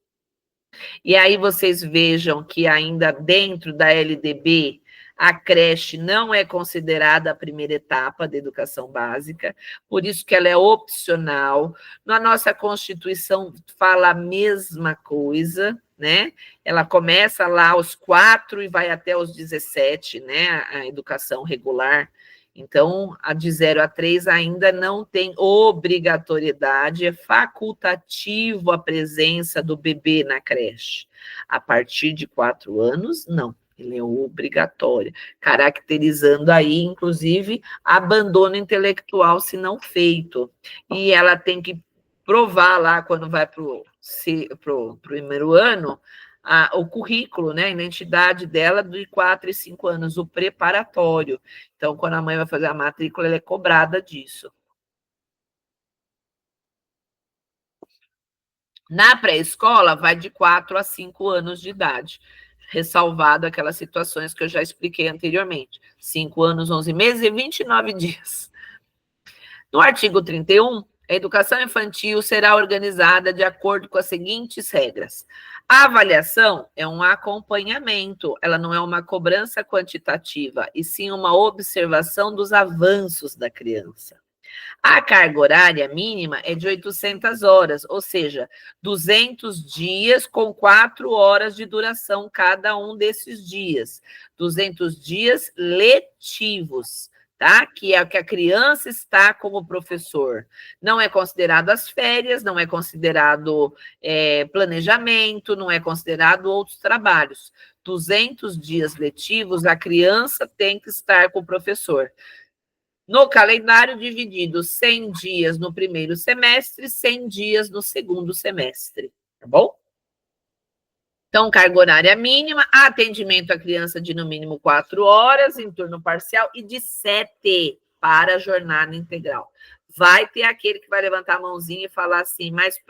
E aí vocês vejam que ainda dentro da LDB, a creche não é considerada a primeira etapa da educação básica, por isso que ela é opcional. Na nossa Constituição fala a mesma coisa, né? Ela começa lá aos 4 e vai até os 17, né? A educação regular. Então, a de 0 a 3 ainda não tem obrigatoriedade, é facultativo a presença do bebê na creche. A partir de 4 anos, não, ele é obrigatório, caracterizando aí, inclusive, abandono intelectual se não feito. E ela tem que provar lá, quando vai para o primeiro ano, o currículo, né, a identidade dela de 4 e 5 anos, o preparatório. Então, quando a mãe vai fazer a matrícula, ela é cobrada disso. Na pré-escola, vai de 4 a 5 anos de idade, ressalvado aquelas situações que eu já expliquei anteriormente. 5 anos, 11 meses e 29 dias. No artigo 31, a educação infantil será organizada de acordo com as seguintes regras. A avaliação é um acompanhamento, ela não é uma cobrança quantitativa, e sim uma observação dos avanços da criança. A carga horária mínima é de 800 horas, ou seja, 200 dias com 4 horas de duração cada um desses dias. 200 dias letivos, tá? Que é o que a criança está como professor. Não é considerado as férias, não é considerado planejamento, não é considerado outros trabalhos. 200 dias letivos, a criança tem que estar com o professor. No calendário, dividido 100 dias no primeiro semestre, 100 dias no segundo semestre, tá bom? Então, carga horária mínima, atendimento à criança de no mínimo 4 horas, em turno parcial, e de 7 para a jornada integral. Vai ter aquele que vai levantar a mãozinha e falar assim, mas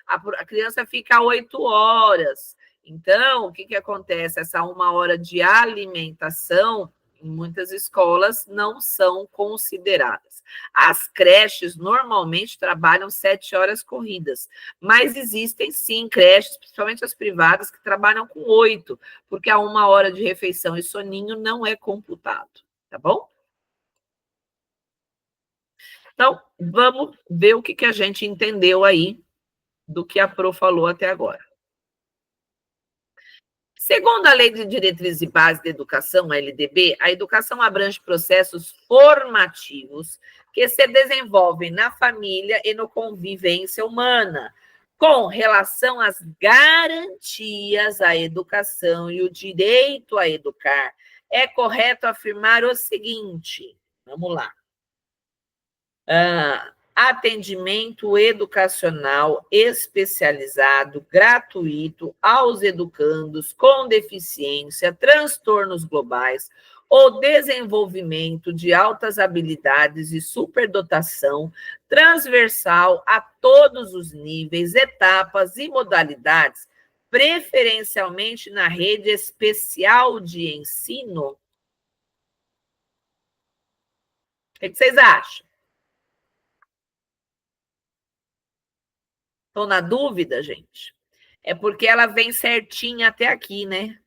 a criança fica 8 horas. Então, o que acontece? Essa 1 hora de alimentação, em muitas escolas, não são consideradas. As creches normalmente trabalham 7 horas corridas, mas existem sim creches, principalmente as privadas, que trabalham com 8, porque a 1 hora de refeição e soninho não é computado, tá bom? Então, vamos ver o que a gente entendeu aí do que a Pro falou até agora. Segundo a Lei de Diretrizes e Bases da Educação, a LDB, a educação abrange processos formativos que se desenvolvem na família e no convivência humana, com relação às garantias à educação e o direito a educar. É correto afirmar o seguinte, vamos lá. Atendimento educacional especializado, gratuito aos educandos com deficiência, transtornos globais ou desenvolvimento de altas habilidades e superdotação transversal a todos os níveis, etapas e modalidades, preferencialmente na rede especial de ensino. O que vocês acham? Estão na dúvida, gente? É porque ela vem certinha até aqui, né?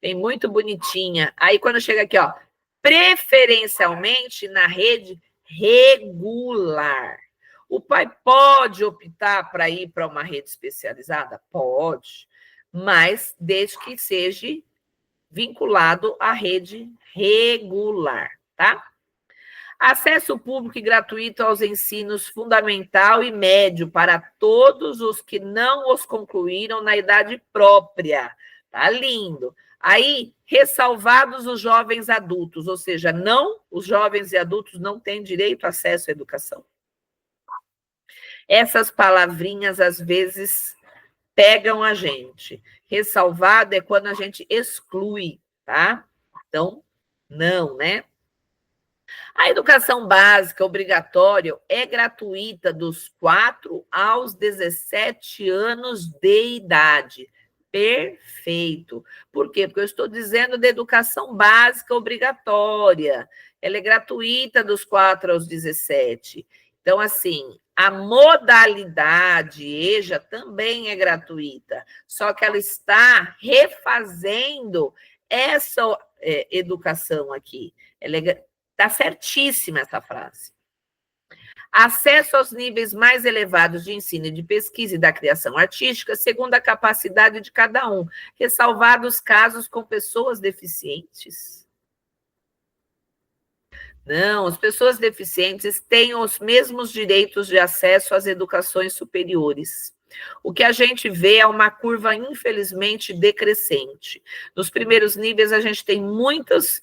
Vem muito bonitinha. Aí, quando chega aqui, ó, preferencialmente na rede regular. O pai pode optar para ir para uma rede especializada? Pode, mas desde que seja vinculado à rede regular, tá? Acesso público e gratuito aos ensinos fundamental e médio para todos os que não os concluíram na idade própria. Tá lindo. Aí, ressalvados os jovens adultos, ou seja, não, os jovens e adultos não têm direito a acesso à educação. Essas palavrinhas, às vezes, pegam a gente. Ressalvado é quando a gente exclui, tá? Então, não, né? A educação básica obrigatória é gratuita dos 4 aos 17 anos de idade. Perfeito. Por quê? Porque eu estou dizendo da educação básica obrigatória. Ela é gratuita dos 4 aos 17. Então, assim, a modalidade EJA também é gratuita, só que ela está refazendo essa educação aqui. Está certíssima essa frase. Acesso aos níveis mais elevados de ensino e de pesquisa e da criação artística, segundo a capacidade de cada um, ressalvados casos com pessoas deficientes. Não, as pessoas deficientes têm os mesmos direitos de acesso às educações superiores. O que a gente vê é uma curva, infelizmente, decrescente. Nos primeiros níveis, a gente tem muitos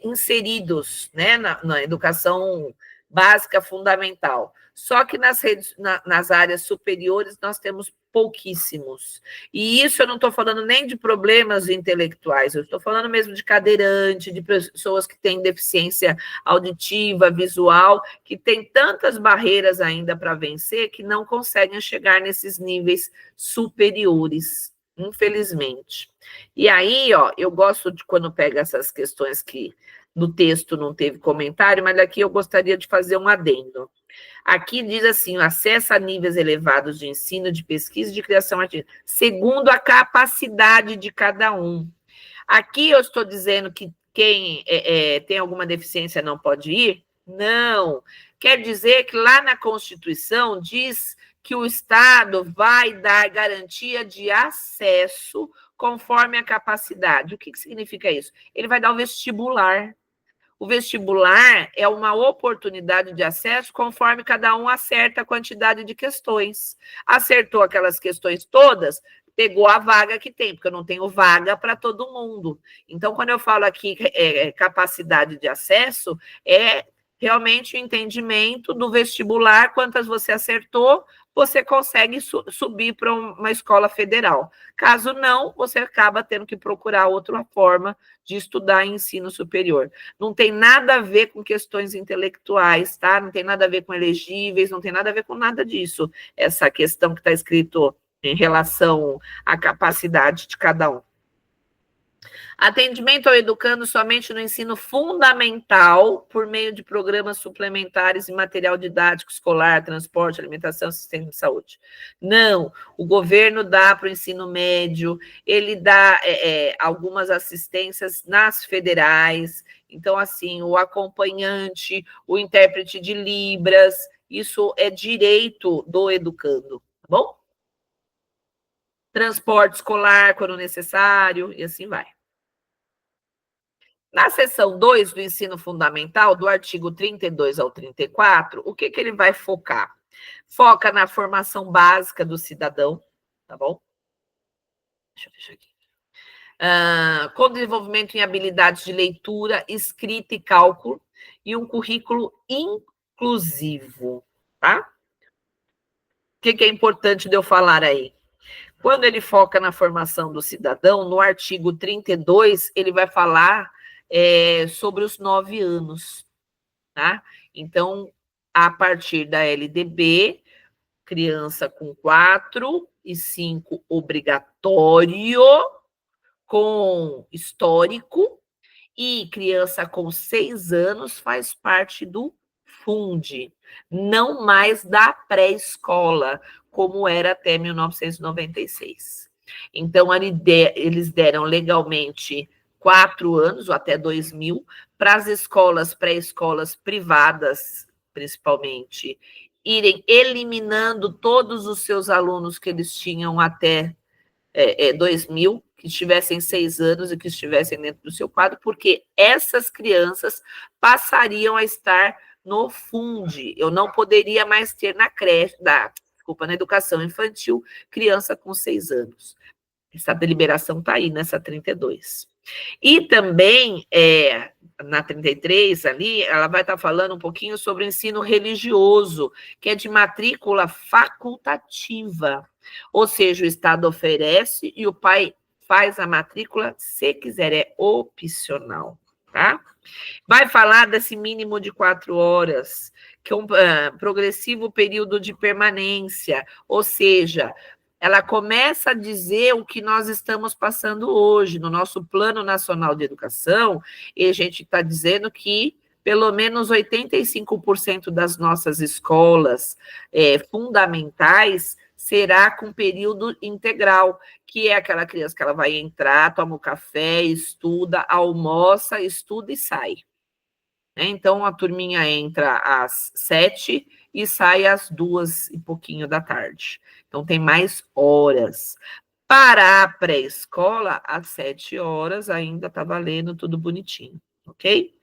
inseridos, né, na educação básica fundamental. Só que nas áreas superiores nós temos pouquíssimos. E isso eu não estou falando nem de problemas intelectuais, eu estou falando mesmo de cadeirante, de pessoas que têm deficiência auditiva, visual, que têm tantas barreiras ainda para vencer que não conseguem chegar nesses níveis superiores, infelizmente. E aí, ó, eu gosto de quando pega essas questões que no texto não teve comentário, mas aqui eu gostaria de fazer um adendo. Aqui diz assim, o acesso a níveis elevados de ensino, de pesquisa e de criação artística, segundo a capacidade de cada um. Aqui eu estou dizendo que quem tem alguma deficiência não pode ir? Não. Quer dizer que lá na Constituição diz que o Estado vai dar garantia de acesso conforme a capacidade. O que significa isso? Ele vai dar o vestibular. O vestibular é uma oportunidade de acesso conforme cada um acerta a quantidade de questões. Acertou aquelas questões todas, pegou a vaga que tem, porque eu não tenho vaga para todo mundo. Então, quando eu falo aqui capacidade de acesso, é realmente o entendimento do vestibular, quantas você acertou, você consegue subir para uma escola federal. Caso não, você acaba tendo que procurar outra forma de estudar em ensino superior. Não tem nada a ver com questões intelectuais, tá? Não tem nada a ver com elegíveis, não tem nada a ver com nada disso, essa questão que está escrito em relação à capacidade de cada um. Atendimento ao educando somente no ensino fundamental, por meio de programas suplementares e material didático escolar, transporte, alimentação, sistema de saúde. Não, o governo dá para o ensino médio, ele dá algumas assistências nas federais, então, assim, o acompanhante, o intérprete de Libras, isso é direito do educando, tá bom? Transporte escolar, quando necessário, e assim vai. Na seção 2 do ensino fundamental, do artigo 32 ao 34, o que ele vai focar? Foca na formação básica do cidadão, tá bom? Deixa eu fechar aqui. Com desenvolvimento em habilidades de leitura, escrita e cálculo, e um currículo inclusivo, tá? O que é importante de eu falar aí? Quando ele foca na formação do cidadão, no artigo 32, ele vai falar sobre os 9 anos, tá? Então, a partir da LDB, criança com 4 e 5 obrigatório, com histórico, e criança com 6 anos faz parte do FUND, não mais da pré-escola, como era até 1996. Então, eles deram legalmente 4 anos, ou até 2000, para as escolas, pré-escolas privadas, principalmente, irem eliminando todos os seus alunos que eles tinham até 2000, que tivessem 6 anos e que estivessem dentro do seu quadro, porque essas crianças passariam a estar no FUND. Eu não poderia mais ter na creche, na educação infantil, criança com 6 anos. Essa deliberação está aí nessa 32. E também, na 33, ali, ela vai estar falando um pouquinho sobre o ensino religioso, que é de matrícula facultativa. Ou seja, o Estado oferece e o pai faz a matrícula se quiser, é opcional, tá? Vai falar desse mínimo de 4 horas, que é um progressivo período de permanência, ou seja, ela começa a dizer o que nós estamos passando hoje. No nosso Plano Nacional de Educação, e a gente está dizendo que pelo menos 85% das nossas escolas fundamentais será com período integral, que é aquela criança que ela vai entrar, toma um café, estuda, almoça, estuda e sai. Então, a turminha entra às 7 e sai às 2 e pouquinho da tarde. Então, tem mais horas. Para a pré-escola, às 7 horas, ainda está valendo tudo bonitinho, ok?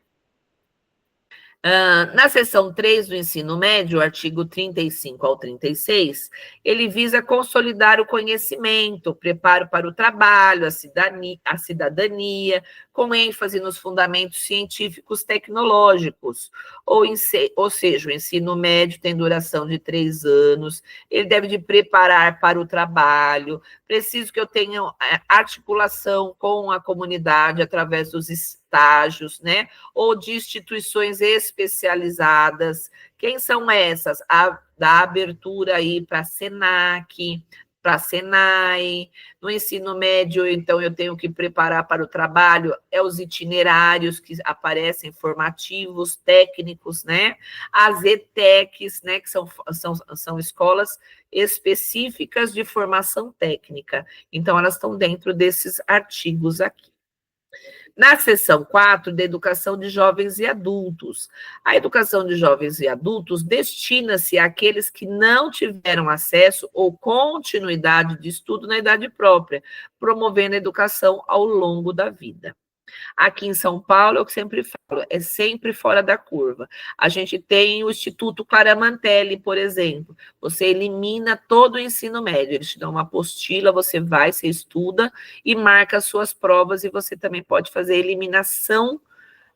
Na seção 3 do ensino médio, o artigo 35 ao 36, ele visa consolidar o conhecimento, preparo para o trabalho, a cidadania, com ênfase nos fundamentos científicos tecnológicos, ou seja, o ensino médio tem duração de 3 anos, ele deve de preparar para o trabalho, preciso que eu tenha articulação com a comunidade através dos estágios, né? Ou de instituições especializadas. Quem são essas? Da abertura aí para a SENAC, para a SENAI. No ensino médio, então, eu tenho que preparar para o trabalho, os itinerários que aparecem, formativos, técnicos, né? As ETECs, né? Que são escolas específicas de formação técnica. Então, elas estão dentro desses artigos aqui. Na seção 4, da educação de jovens e adultos. A educação de jovens e adultos destina-se àqueles que não tiveram acesso ou continuidade de estudo na idade própria, promovendo a educação ao longo da vida. Aqui em São Paulo, eu sempre falo, é sempre fora da curva. A gente tem o Instituto Claramantelli, por exemplo. Você elimina todo o ensino médio. Eles te dão uma apostila, você vai, você estuda e marca as suas provas, e você também pode fazer eliminação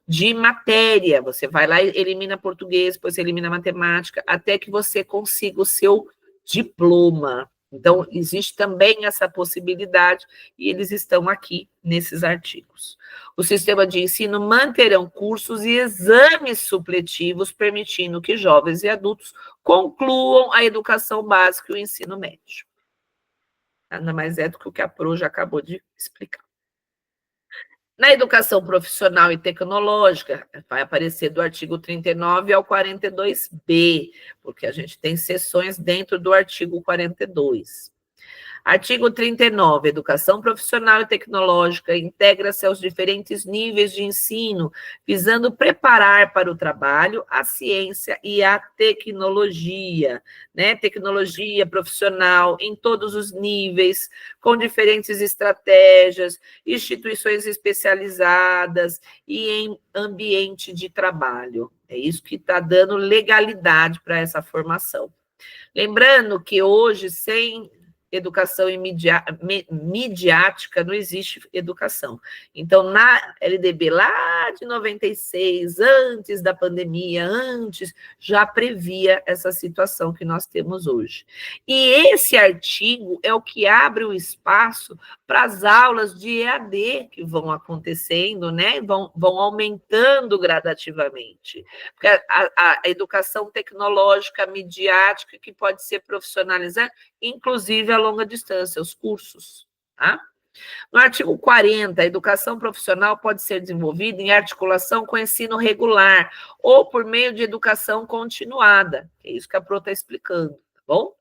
de matéria. Você vai lá e elimina português, depois você elimina matemática, até que você consiga o seu diploma. Então, existe também essa possibilidade, e eles estão aqui nesses artigos. O sistema de ensino manterão cursos e exames supletivos, permitindo que jovens e adultos concluam a educação básica e o ensino médio. Nada mais é do que o que a Pro já acabou de explicar. Na educação profissional e tecnológica, vai aparecer do artigo 39 ao 42b, porque a gente tem seções dentro do artigo 42. Artigo 39, educação profissional e tecnológica integra-se aos diferentes níveis de ensino, visando preparar para o trabalho a ciência e a tecnologia, né? Tecnologia profissional em todos os níveis, com diferentes estratégias, instituições especializadas e em ambiente de trabalho. É isso que está dando legalidade para essa formação. Lembrando que hoje, sem educação midiática, não existe educação. Então, na LDB, lá de 96, antes da pandemia, já previa essa situação que nós temos hoje. E esse artigo é o que abre o espaço para as aulas de EAD que vão acontecendo, né? Vão aumentando gradativamente. Porque a educação tecnológica, midiática, que pode ser profissionalizada, inclusive a longa distância, os cursos, tá? No artigo 40, a educação profissional pode ser desenvolvida em articulação com o ensino regular ou por meio de educação continuada. É isso que a Pro está explicando, tá bom?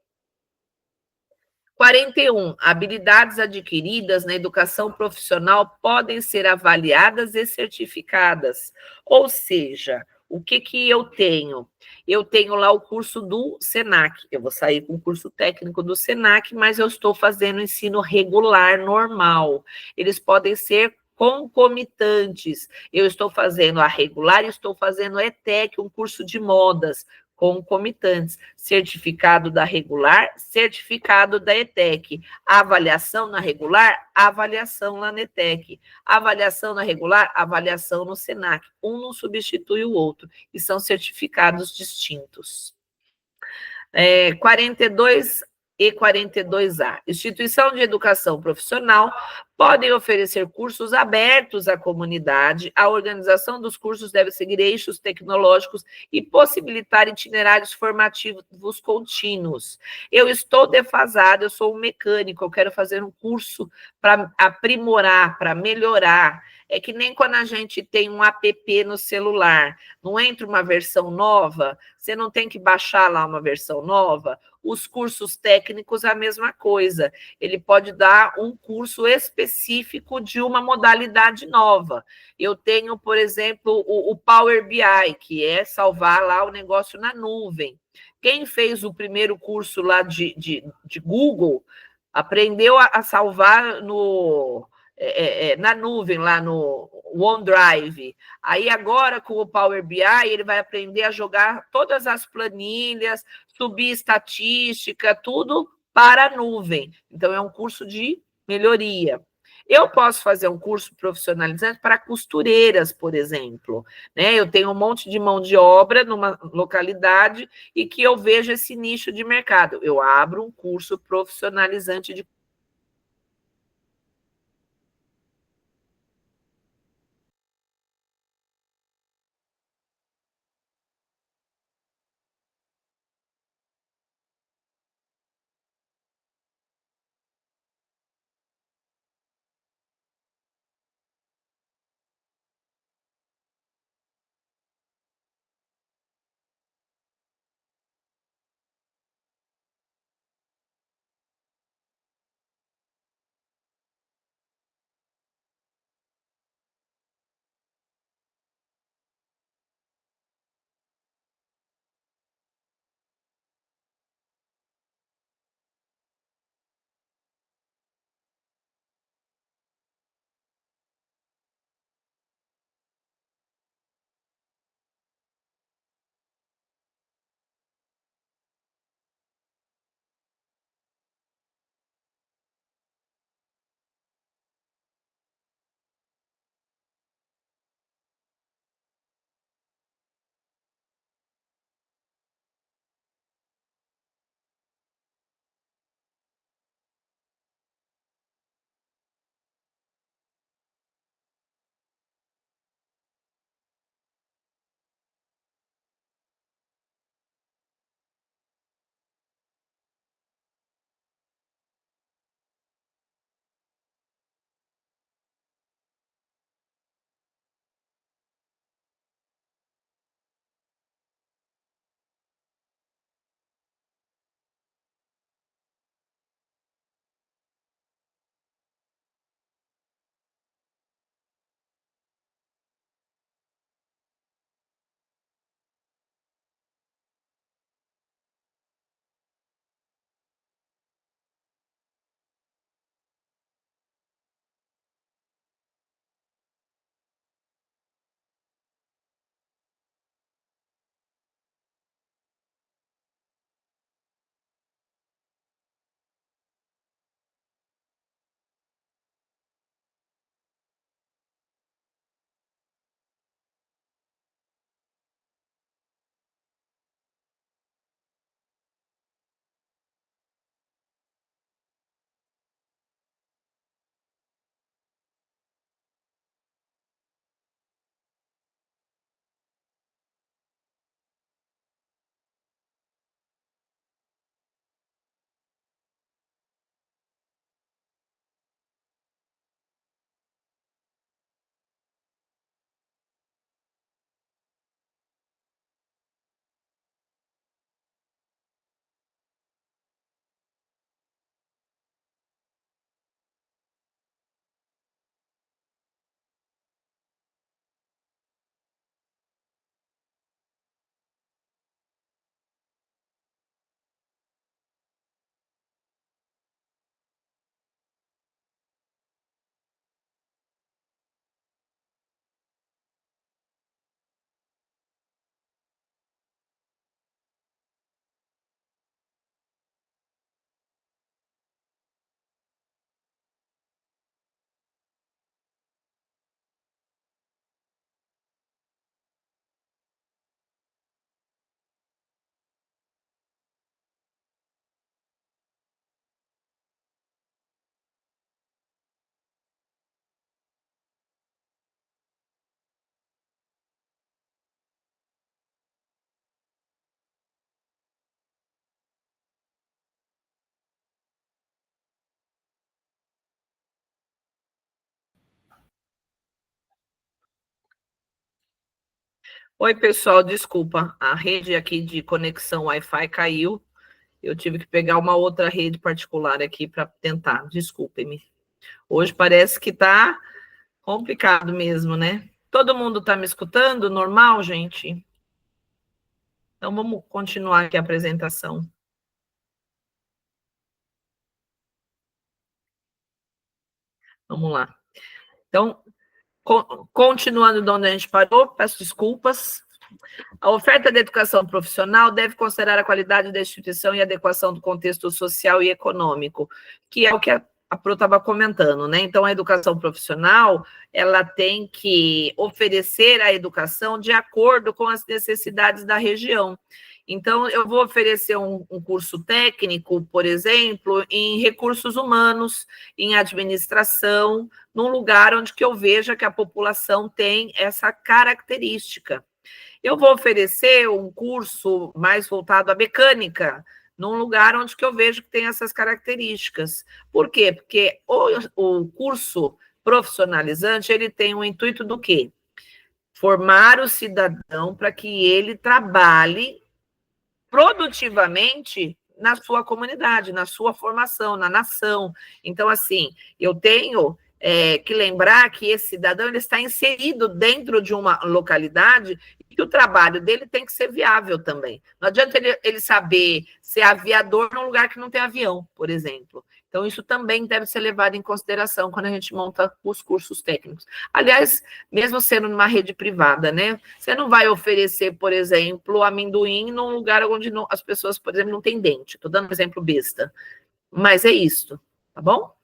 41, habilidades adquiridas na educação profissional podem ser avaliadas e certificadas, ou seja, o que que eu tenho? Eu tenho lá o curso do Senac, eu vou sair com o curso técnico do Senac, mas eu estou fazendo ensino regular, normal. Eles podem ser concomitantes. Eu estou fazendo a regular e estou fazendo a ETEC, um curso de modas, concomitantes. Certificado da regular, certificado da ETEC. A avaliação na regular, a avaliação lá na ETEC. A avaliação na regular, a avaliação no Senac. Um não substitui o outro, e são certificados distintos. 42 e 42A. Instituição de educação profissional podem oferecer cursos abertos à comunidade. A organização dos cursos deve seguir eixos tecnológicos e possibilitar itinerários formativos contínuos. Eu estou defasada, eu sou um mecânico, eu quero fazer um curso para aprimorar, para melhorar. É que nem quando a gente tem um app no celular, não entra uma versão nova, você não tem que baixar lá uma versão nova. Os cursos técnicos, a mesma coisa. Ele pode dar um curso específico de uma modalidade nova. Eu tenho, por exemplo, o Power BI, que é salvar lá o negócio na nuvem. Quem fez o primeiro curso lá de Google aprendeu a salvar na nuvem, lá no OneDrive. Aí agora, com o Power BI, ele vai aprender a jogar todas as planilhas, subir estatística, tudo para a nuvem. Então, é um curso de melhoria. Eu posso fazer um curso profissionalizante para costureiras, por exemplo. Né? Eu tenho um monte de mão de obra numa localidade e que eu vejo esse nicho de mercado. Eu abro um curso profissionalizante de Oi, pessoal, desculpa, a rede aqui de conexão Wi-Fi caiu. Eu tive que pegar uma outra rede particular aqui para tentar. Desculpem-me. Hoje parece que está complicado mesmo, né? Todo mundo está me escutando? Normal, gente? Então, vamos continuar aqui a apresentação. Vamos lá. Então, continuando de onde a gente parou, peço desculpas. A oferta de educação profissional deve considerar a qualidade da instituição e a adequação do contexto social e econômico, que é o que a Pro estava comentando, né? Então, a educação profissional, ela tem que oferecer a educação de acordo com as necessidades da região. Então, eu vou oferecer um curso técnico, por exemplo, em recursos humanos, em administração, num lugar onde que eu veja que a população tem essa característica. Eu vou oferecer um curso mais voltado à mecânica, num lugar onde que eu vejo que tem essas características. Por quê? Porque o curso profissionalizante, ele tem o intuito do quê? Formar o cidadão para que ele trabalhe produtivamente na sua comunidade, na sua formação, na nação. Então, assim, eu tenho que lembrar que esse cidadão ele está inserido dentro de uma localidade e que o trabalho dele tem que ser viável também. Não adianta ele saber ser aviador num lugar que não tem avião, por exemplo. Então, isso também deve ser levado em consideração quando a gente monta os cursos técnicos. Aliás, mesmo sendo numa rede privada, né? Você não vai oferecer, por exemplo, amendoim num lugar onde não, as pessoas, por exemplo, não têm dente. Estou dando um exemplo besta. Mas é isso, tá bom?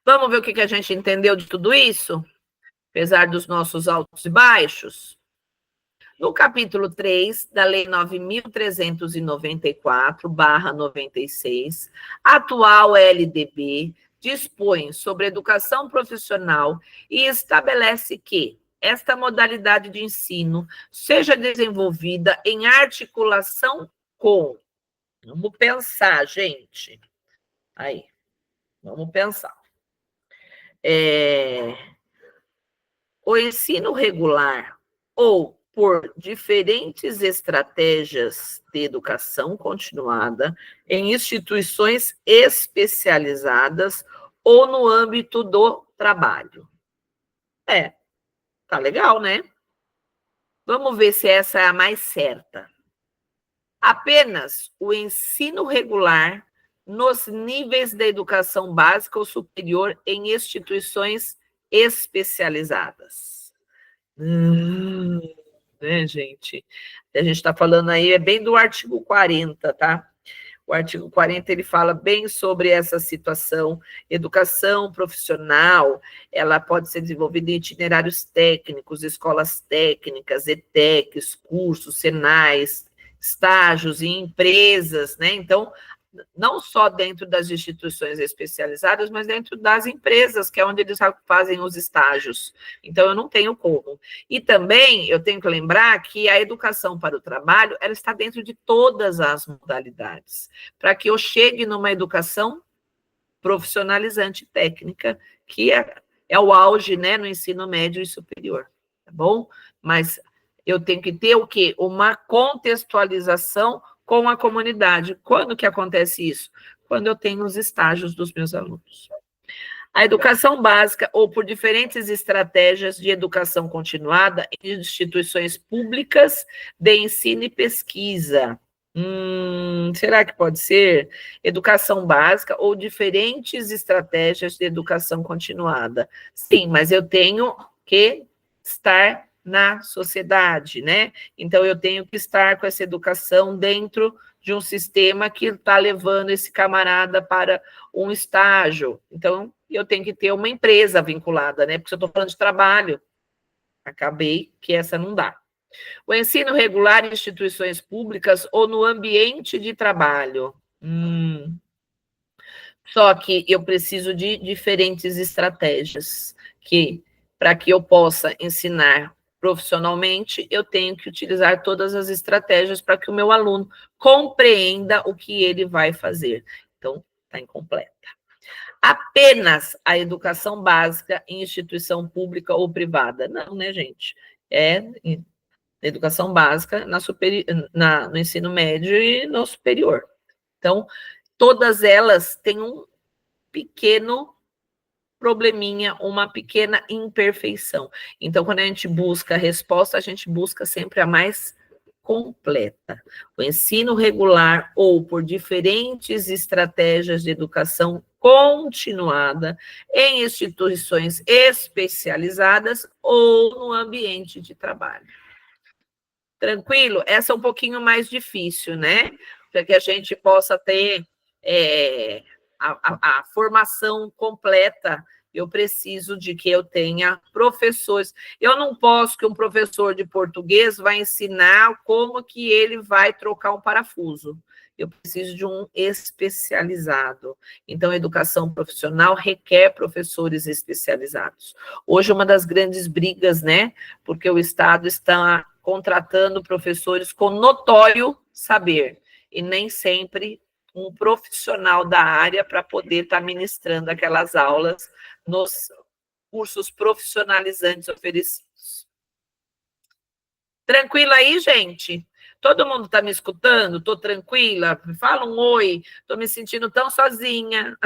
Vamos ver o que a gente entendeu de tudo isso? Apesar dos nossos altos e baixos. No capítulo 3 da Lei 9.394/96, a atual LDB dispõe sobre educação profissional e estabelece que esta modalidade de ensino seja desenvolvida em articulação com... Vamos pensar, gente. Aí, vamos pensar. O ensino regular ou por diferentes estratégias de educação continuada em instituições especializadas ou no âmbito do trabalho. Tá legal, né? Vamos ver se essa é a mais certa. Apenas o ensino regular nos níveis da educação básica ou superior em instituições especializadas. Né, gente? A gente está falando aí, é bem do artigo 40, tá? O artigo 40, ele fala bem sobre essa situação. Educação profissional, ela pode ser desenvolvida em itinerários técnicos, escolas técnicas, ETECs, cursos, senais, estágios em empresas, né? Então, não só dentro das instituições especializadas, mas dentro das empresas, que é onde eles fazem os estágios. Então, eu não tenho como. E também, eu tenho que lembrar que a educação para o trabalho, ela está dentro de todas as modalidades, para que eu chegue numa educação profissionalizante técnica, que é o auge, né, no ensino médio e superior, tá bom? Mas eu tenho que ter o quê? Uma contextualização com a comunidade. Quando que acontece isso? Quando eu tenho os estágios dos meus alunos. A educação básica, ou por diferentes estratégias de educação continuada em instituições públicas de ensino e pesquisa. Será que pode ser? Educação básica ou diferentes estratégias de educação continuada. Sim, mas eu tenho que estar na sociedade, né? Então, eu tenho que estar com essa educação dentro de um sistema que está levando esse camarada para um estágio. Então, eu tenho que ter uma empresa vinculada, né? Porque se eu estou falando de trabalho, acabei que essa não dá. O ensino regular em instituições públicas ou no ambiente de trabalho. Só que eu preciso de diferentes estratégias, que para que eu possa ensinar profissionalmente, eu tenho que utilizar todas as estratégias para que o meu aluno compreenda o que ele vai fazer. Então, está incompleta. A apenas a educação básica em instituição pública ou privada. Não, né, gente? É educação básica no ensino médio e no superior. Então, todas elas têm um pequeno probleminha, uma pequena imperfeição. Então, quando a gente busca a resposta, a gente busca sempre a mais completa. O ensino regular ou por diferentes estratégias de educação continuada em instituições especializadas ou no ambiente de trabalho. Tranquilo? Essa é um pouquinho mais difícil, né? Para que a gente possa ter a formação completa, eu preciso de que eu tenha professores. Eu não posso que um professor de português vai ensinar como que ele vai trocar um parafuso. Eu preciso de um especializado. Então, a educação profissional requer professores especializados. Hoje, uma das grandes brigas, né? Porque o Estado está contratando professores com notório saber, e nem sempre um profissional da área para poder estar ministrando aquelas aulas nos cursos profissionalizantes oferecidos. Tranquilo aí, gente? Todo mundo está me escutando? Estou tranquila? Fala um oi. Estou me sentindo tão sozinha.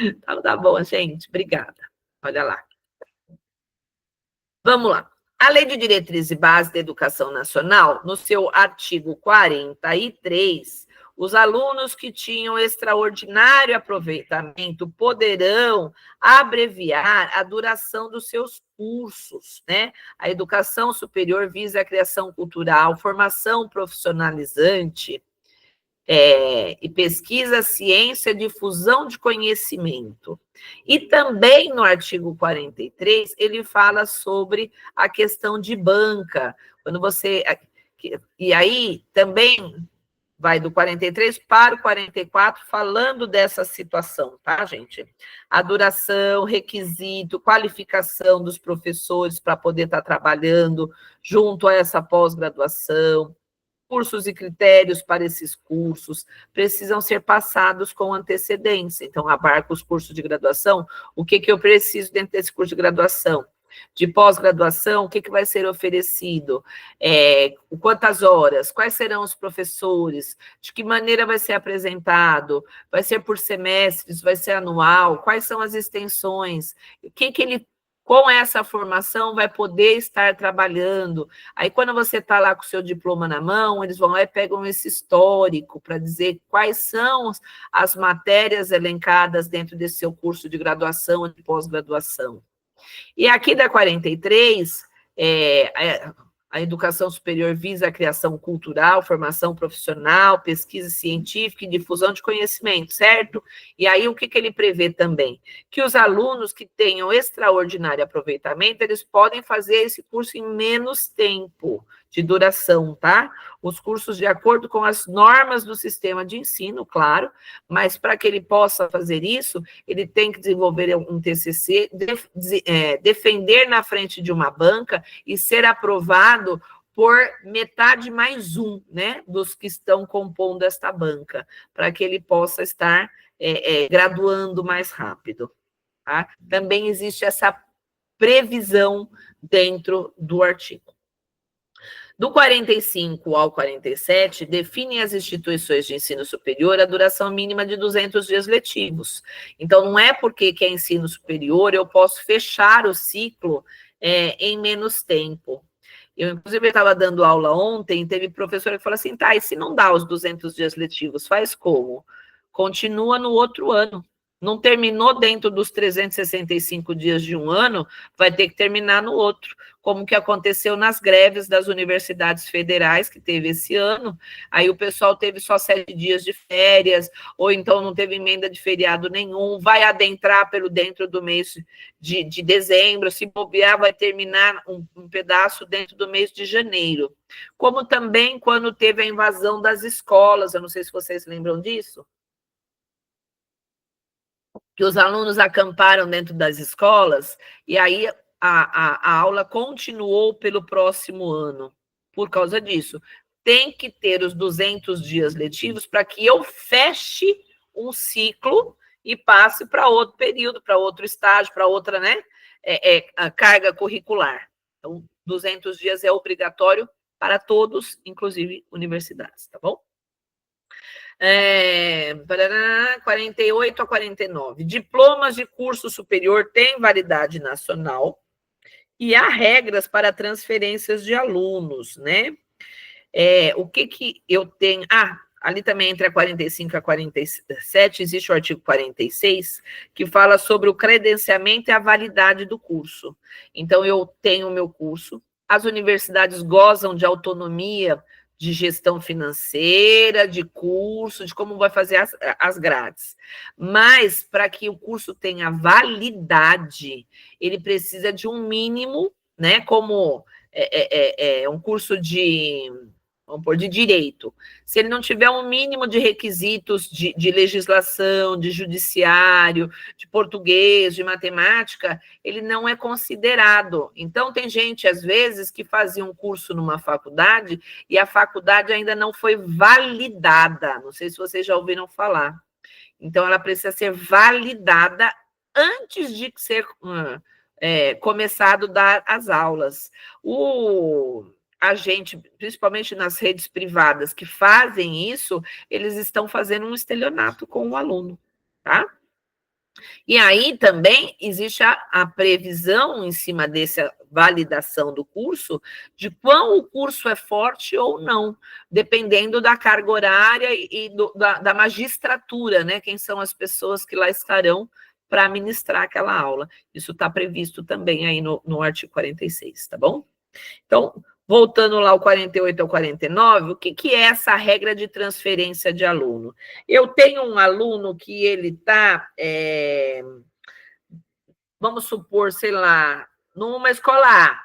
Então, tá bom, gente. Obrigada. Olha lá. Vamos lá. A Lei de Diretrizes e Bases da Educação Nacional, no seu artigo 43, os alunos que tinham extraordinário aproveitamento poderão abreviar a duração dos seus cursos, né? A educação superior visa a criação cultural, formação profissionalizante, e pesquisa, ciência, difusão de conhecimento. E também no artigo 43, ele fala sobre a questão de banca. Quando você. E aí também vai do 43 para o 44, falando dessa situação, tá, gente? A duração, requisito, qualificação dos professores para poder estar trabalhando junto a essa pós-graduação. Cursos e critérios para esses cursos precisam ser passados com antecedência. Então, abarca os cursos de graduação. O que eu preciso dentro desse curso de graduação? De pós-graduação, o que vai ser oferecido? Quantas horas? Quais serão os professores? De que maneira vai ser apresentado? Vai ser por semestres? Vai ser anual? Quais são as extensões? O que ele, com essa formação, vai poder estar trabalhando? Aí, quando você está lá com o seu diploma na mão, eles vão lá e pegam esse histórico para dizer quais são as matérias elencadas dentro desse seu curso de graduação ou de pós-graduação. E aqui da 43, a educação superior visa a criação cultural, formação profissional, pesquisa científica e difusão de conhecimento, certo? E aí, o que ele prevê também? Que os alunos que tenham extraordinário aproveitamento, eles podem fazer esse curso em menos tempo de duração, tá? Os cursos de acordo com as normas do sistema de ensino, claro, mas para que ele possa fazer isso, ele tem que desenvolver um TCC, defender na frente de uma banca e ser aprovado por metade mais um, né, dos que estão compondo esta banca, para que ele possa estar graduando mais rápido. Tá? Também existe essa previsão dentro do artigo. Do 45 ao 47, definem as instituições de ensino superior a duração mínima de 200 dias letivos. Então, não é porque que é ensino superior, eu posso fechar o ciclo em menos tempo. Eu, inclusive, estava dando aula ontem, teve professora que falou assim, tá, e se não dá os 200 dias letivos, faz como? Continua no outro ano. Não terminou dentro dos 365 dias de um ano, vai ter que terminar no outro, como que aconteceu nas greves das universidades federais, que teve esse ano, aí o pessoal teve só 7 dias de férias, ou então não teve emenda de feriado nenhum, vai adentrar pelo dentro do mês de dezembro, se bobear, vai terminar um pedaço dentro do mês de janeiro. Como também quando teve a invasão das escolas, eu não sei se vocês lembram disso, que os alunos acamparam dentro das escolas, e aí a aula continuou pelo próximo ano, por causa disso. Tem que ter os 200 dias letivos para que eu feche um ciclo e passe para outro período, para outro estágio, para outra, né, a carga curricular. Então, 200 dias é obrigatório para todos, inclusive universidades, tá bom? 48 a 49. Diplomas de curso superior têm validade nacional e há regras para transferências de alunos, né? O que eu tenho... ali também entre a 45 e a 47 existe o artigo 46, que fala sobre o credenciamento e a validade do curso. Então, eu tenho o meu curso, as universidades gozam de autonomia de gestão financeira, de curso, de como vai fazer as grades. Mas, para que o curso tenha validade, ele precisa de um mínimo, né? Como um curso de, vamos pôr, de direito. Se ele não tiver um mínimo de requisitos de legislação, de judiciário, de português, de matemática, ele não é considerado. Então, tem gente, às vezes, que fazia um curso numa faculdade e a faculdade ainda não foi validada. Não sei se vocês já ouviram falar. Então, ela precisa ser validada antes de ser começado a dar as aulas. A gente, principalmente nas redes privadas que fazem isso, eles estão fazendo um estelionato com o aluno, tá? E aí também existe a previsão em cima dessa validação do curso, de quão o curso é forte ou não, dependendo da carga horária e da magistratura, né? Quem são as pessoas que lá estarão para ministrar aquela aula. Isso está previsto também aí no artigo 46, tá bom? Então, voltando lá ao 48 ao 49, o que é essa regra de transferência de aluno? Eu tenho um aluno que ele está, vamos supor, sei lá, numa escola A,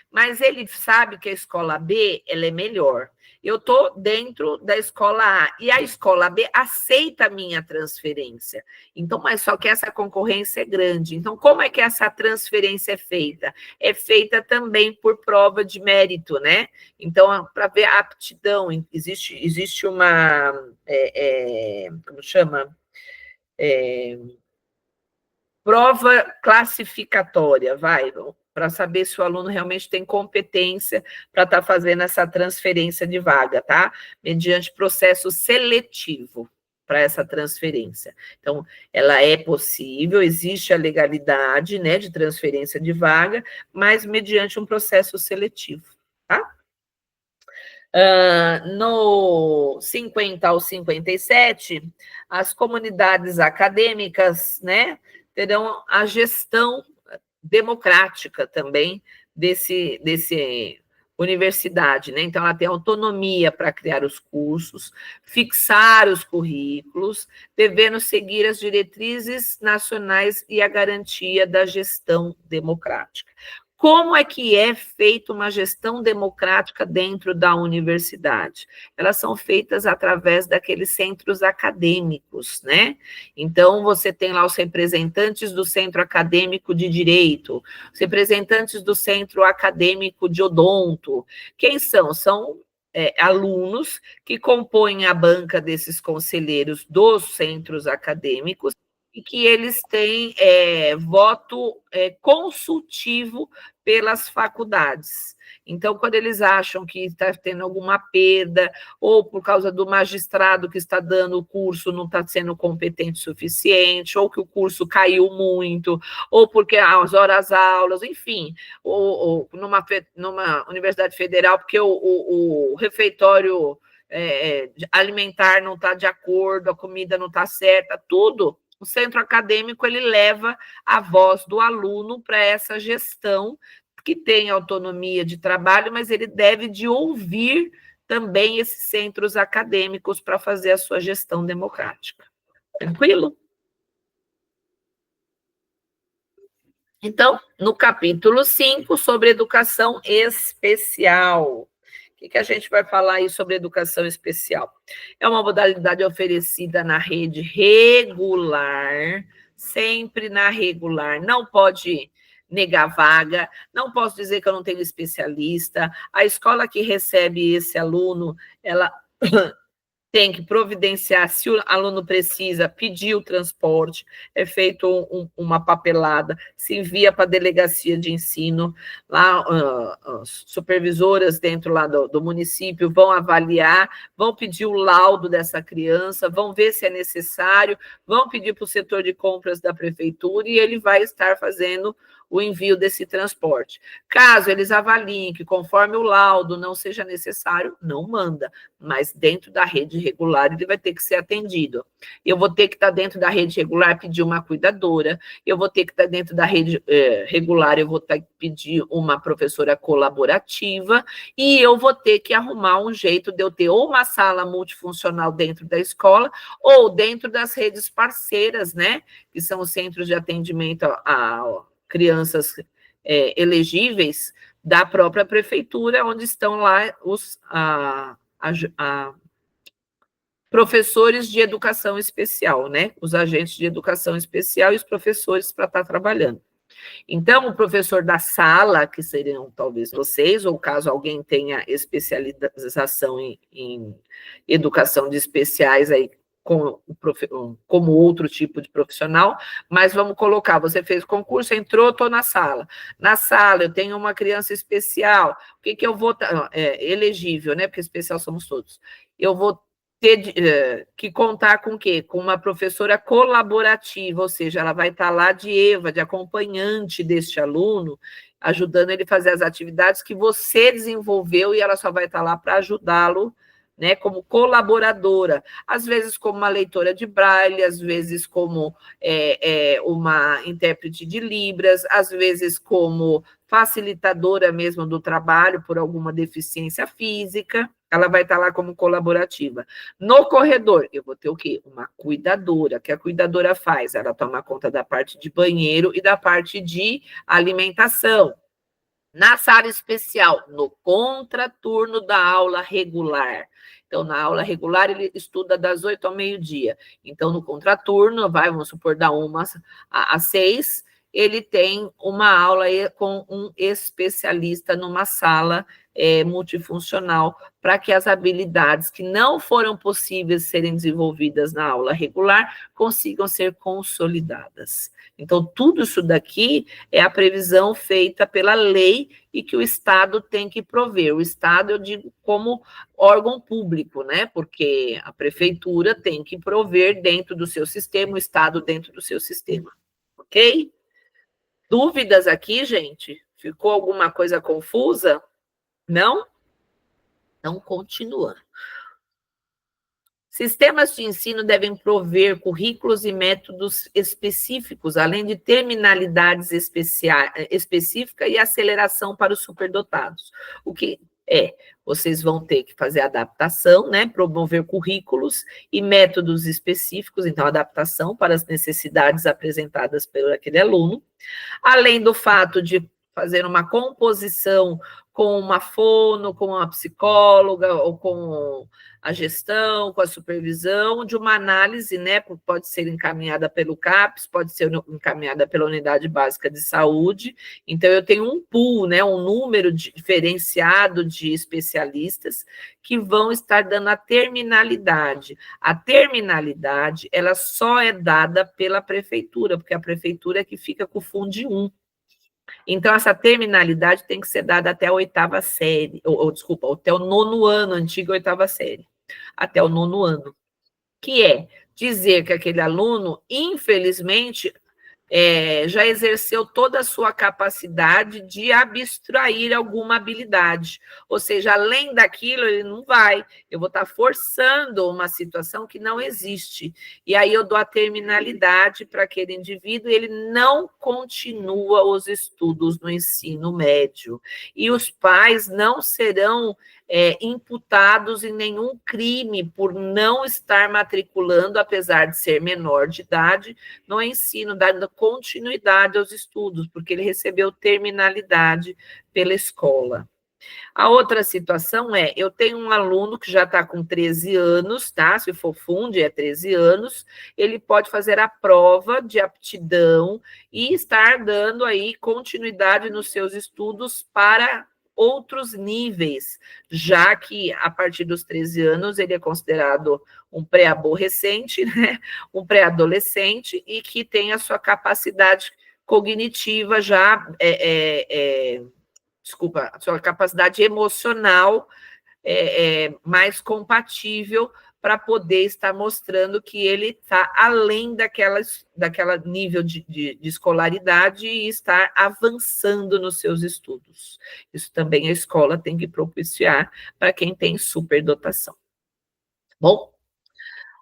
mas ele sabe que a escola B ela é melhor. Eu estou dentro da escola A e a escola B aceita a minha transferência. Então, mas só que essa concorrência é grande. Então, como é que essa transferência é feita? É feita também por prova de mérito, né? Então, para ver a aptidão, existe uma... como chama? Prova classificatória, para saber se o aluno realmente tem competência para estar fazendo essa transferência de vaga, tá? Mediante processo seletivo para essa transferência. Então, ela é possível, existe a legalidade, né, de transferência de vaga, mas mediante um processo seletivo, tá? No 50 ao 57, as comunidades acadêmicas, né, terão a gestão democrática também desse universidade, né? Então, ela tem autonomia para criar os cursos, fixar os currículos, devendo seguir as diretrizes nacionais e a garantia da gestão democrática. Como é que é feita uma gestão democrática dentro da universidade? Elas são feitas através daqueles centros acadêmicos, né? Então, você tem lá os representantes do Centro Acadêmico de Direito, os representantes do Centro Acadêmico de Odonto. Quem são? São alunos que compõem a banca desses conselheiros dos centros acadêmicos e que eles têm voto consultivo pelas faculdades. Então, quando eles acham que está tendo alguma perda, ou por causa do magistrado que está dando o curso não está sendo competente o suficiente, ou que o curso caiu muito, ou porque as horas-aulas, enfim, ou numa universidade federal, porque o refeitório alimentar não está de acordo, a comida não está certa, tudo. O centro acadêmico ele leva a voz do aluno para essa gestão que tem autonomia de trabalho, mas ele deve de ouvir também esses centros acadêmicos para fazer a sua gestão democrática. Tranquilo? Então, no capítulo 5, sobre educação especial. O que a gente vai falar aí sobre educação especial? É uma modalidade oferecida na rede regular, sempre na regular, não pode negar vaga, não posso dizer que eu não tenho especialista, a escola que recebe esse aluno, ela tem que providenciar, se o aluno precisa, pedir o transporte, é feito uma papelada, se envia para a delegacia de ensino, lá as supervisoras dentro lá do município vão avaliar, vão pedir o laudo dessa criança, vão ver se é necessário, vão pedir para o setor de compras da prefeitura e ele vai estar fazendo o envio desse transporte. Caso eles avaliem que conforme o laudo não seja necessário, não manda, mas dentro da rede regular ele vai ter que ser atendido. Eu vou ter que estar dentro da rede regular, pedir uma cuidadora, eu vou ter que estar dentro da rede regular, eu vou ter que pedir uma professora colaborativa e eu vou ter que arrumar um jeito de eu ter ou uma sala multifuncional dentro da escola ou dentro das redes parceiras, né, que são os centros de atendimento a crianças elegíveis da própria prefeitura, onde estão lá os professores de educação especial, né? Os agentes de educação especial e os professores para estar trabalhando. Então, o professor da sala, que seriam talvez vocês, ou caso alguém tenha especialização em educação de especiais aí, como outro tipo de profissional, mas vamos colocar, você fez concurso, entrou, estou na sala. Na sala, eu tenho uma criança especial, o que eu vou... elegível, né? Porque especial somos todos. Eu vou ter que contar com o quê? Com uma professora colaborativa, ou seja, ela vai estar lá de acompanhante deste aluno, ajudando ele a fazer as atividades que você desenvolveu e ela só vai estar lá para ajudá-lo, né, como colaboradora, às vezes como uma leitora de braille, às vezes como uma intérprete de Libras, às vezes como facilitadora mesmo do trabalho por alguma deficiência física, ela vai estar lá como colaborativa. No corredor, eu vou ter o quê? Uma cuidadora. O que a cuidadora faz? Ela toma conta da parte de banheiro e da parte de alimentação. Na sala especial, no contraturno da aula regular. Então, na aula regular, ele estuda das 8 ao meio-dia. Então, no contraturno, vamos supor, da 1 às 6, ele tem uma aula com um especialista numa sala multifuncional, para que as habilidades que não foram possíveis serem desenvolvidas na aula regular consigam ser consolidadas. Então, tudo isso daqui é a previsão feita pela lei e que o Estado tem que prover. O Estado, eu digo, como órgão público, né? Porque a prefeitura tem que prover dentro do seu sistema, o Estado dentro do seu sistema. Ok? Dúvidas aqui, gente? Ficou alguma coisa confusa? Não? Então, continuando. Sistemas de ensino devem prover currículos e métodos específicos, além de terminalidades específicas e aceleração para os superdotados. O que vocês vão ter que fazer adaptação, né? Promover currículos e métodos específicos, então, adaptação para as necessidades apresentadas por aquele aluno, além do fato de fazer uma composição com uma fono, com uma psicóloga, ou com a gestão, com a supervisão, de uma análise, né? Pode ser encaminhada pelo CAPES, pode ser encaminhada pela Unidade Básica de Saúde. Então, eu tenho um pool, né? Um número diferenciado de especialistas que vão estar dando a terminalidade. A terminalidade, ela só é dada pela prefeitura, porque a prefeitura é que fica com o Fundo 1. Então, essa terminalidade tem que ser dada até a 8ª série, desculpa, até o 9º ano, antiga 8ª série, até o 9º ano, que é dizer que aquele aluno, infelizmente, já exerceu toda a sua capacidade de abstrair alguma habilidade. Ou seja, além daquilo, ele não vai. Eu vou estar forçando uma situação que não existe. E aí eu dou a terminalidade para aquele indivíduo e ele não continua os estudos no ensino médio. E os pais não serão imputados em nenhum crime por não estar matriculando, apesar de ser menor de idade, no ensino, dando continuidade aos estudos, porque ele recebeu terminalidade pela escola. A outra situação eu tenho um aluno que já está com 13 anos, tá? Se for Funde, 13 anos, ele pode fazer a prova de aptidão e estar dando aí continuidade nos seus estudos para outros níveis, já que a partir dos 13 anos ele é considerado um pré-aborrecente, né? Um pré-adolescente, e que tem a sua capacidade cognitiva já, a sua capacidade emocional mais compatível para poder estar mostrando que ele está além daquela nível de escolaridade e estar avançando nos seus estudos. Isso também a escola tem que propiciar para quem tem superdotação. Bom,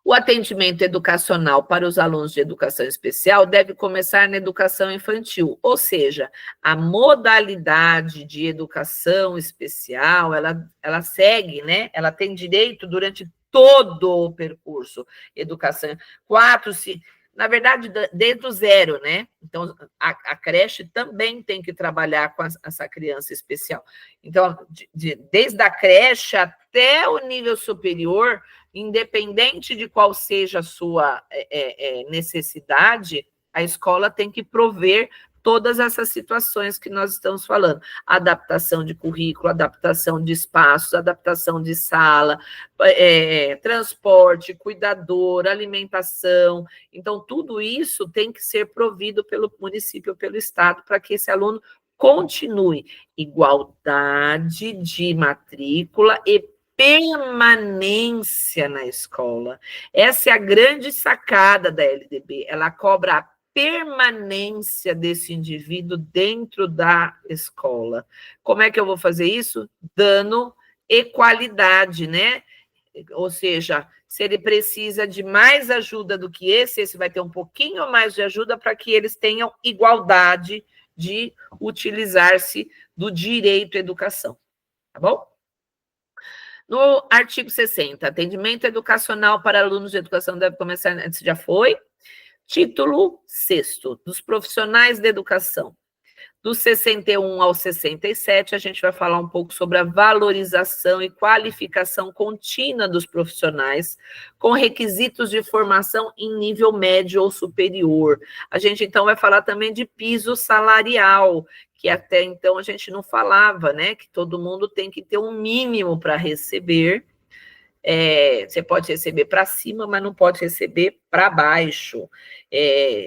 o atendimento educacional para os alunos de educação especial deve começar na educação infantil, ou seja, a modalidade de educação especial, ela segue, né? Ela tem direito durante todo o percurso. Educação 4, na verdade, desde o 0, né? Então, a creche também tem que trabalhar com essa criança especial. Então, desde a creche até o nível superior, independente de qual seja a sua necessidade, a escola tem que prover todas essas situações que nós estamos falando. Adaptação de currículo, adaptação de espaços, adaptação de sala, transporte, cuidador, alimentação. Então, tudo isso tem que ser provido pelo município, pelo estado, para que esse aluno continue. Igualdade de matrícula e permanência na escola. Essa é a grande sacada da LDB. Ela cobra a permanência desse indivíduo dentro da escola. Como é que eu vou fazer isso? Dando equalidade, né? Ou seja, se ele precisa de mais ajuda do que esse vai ter um pouquinho mais de ajuda para que eles tenham igualdade de utilizar-se do direito à educação. Tá bom? No artigo 60, atendimento educacional para alunos de educação deve começar, esse já foi. Título 6º, dos profissionais da educação. Do 61 ao 67, a gente vai falar um pouco sobre a valorização e qualificação contínua dos profissionais, com requisitos de formação em nível médio ou superior. A gente, então, vai falar também de piso salarial, que até então a gente não falava, né? Que todo mundo tem que ter um mínimo para receber. Você pode receber para cima, mas não pode receber para baixo.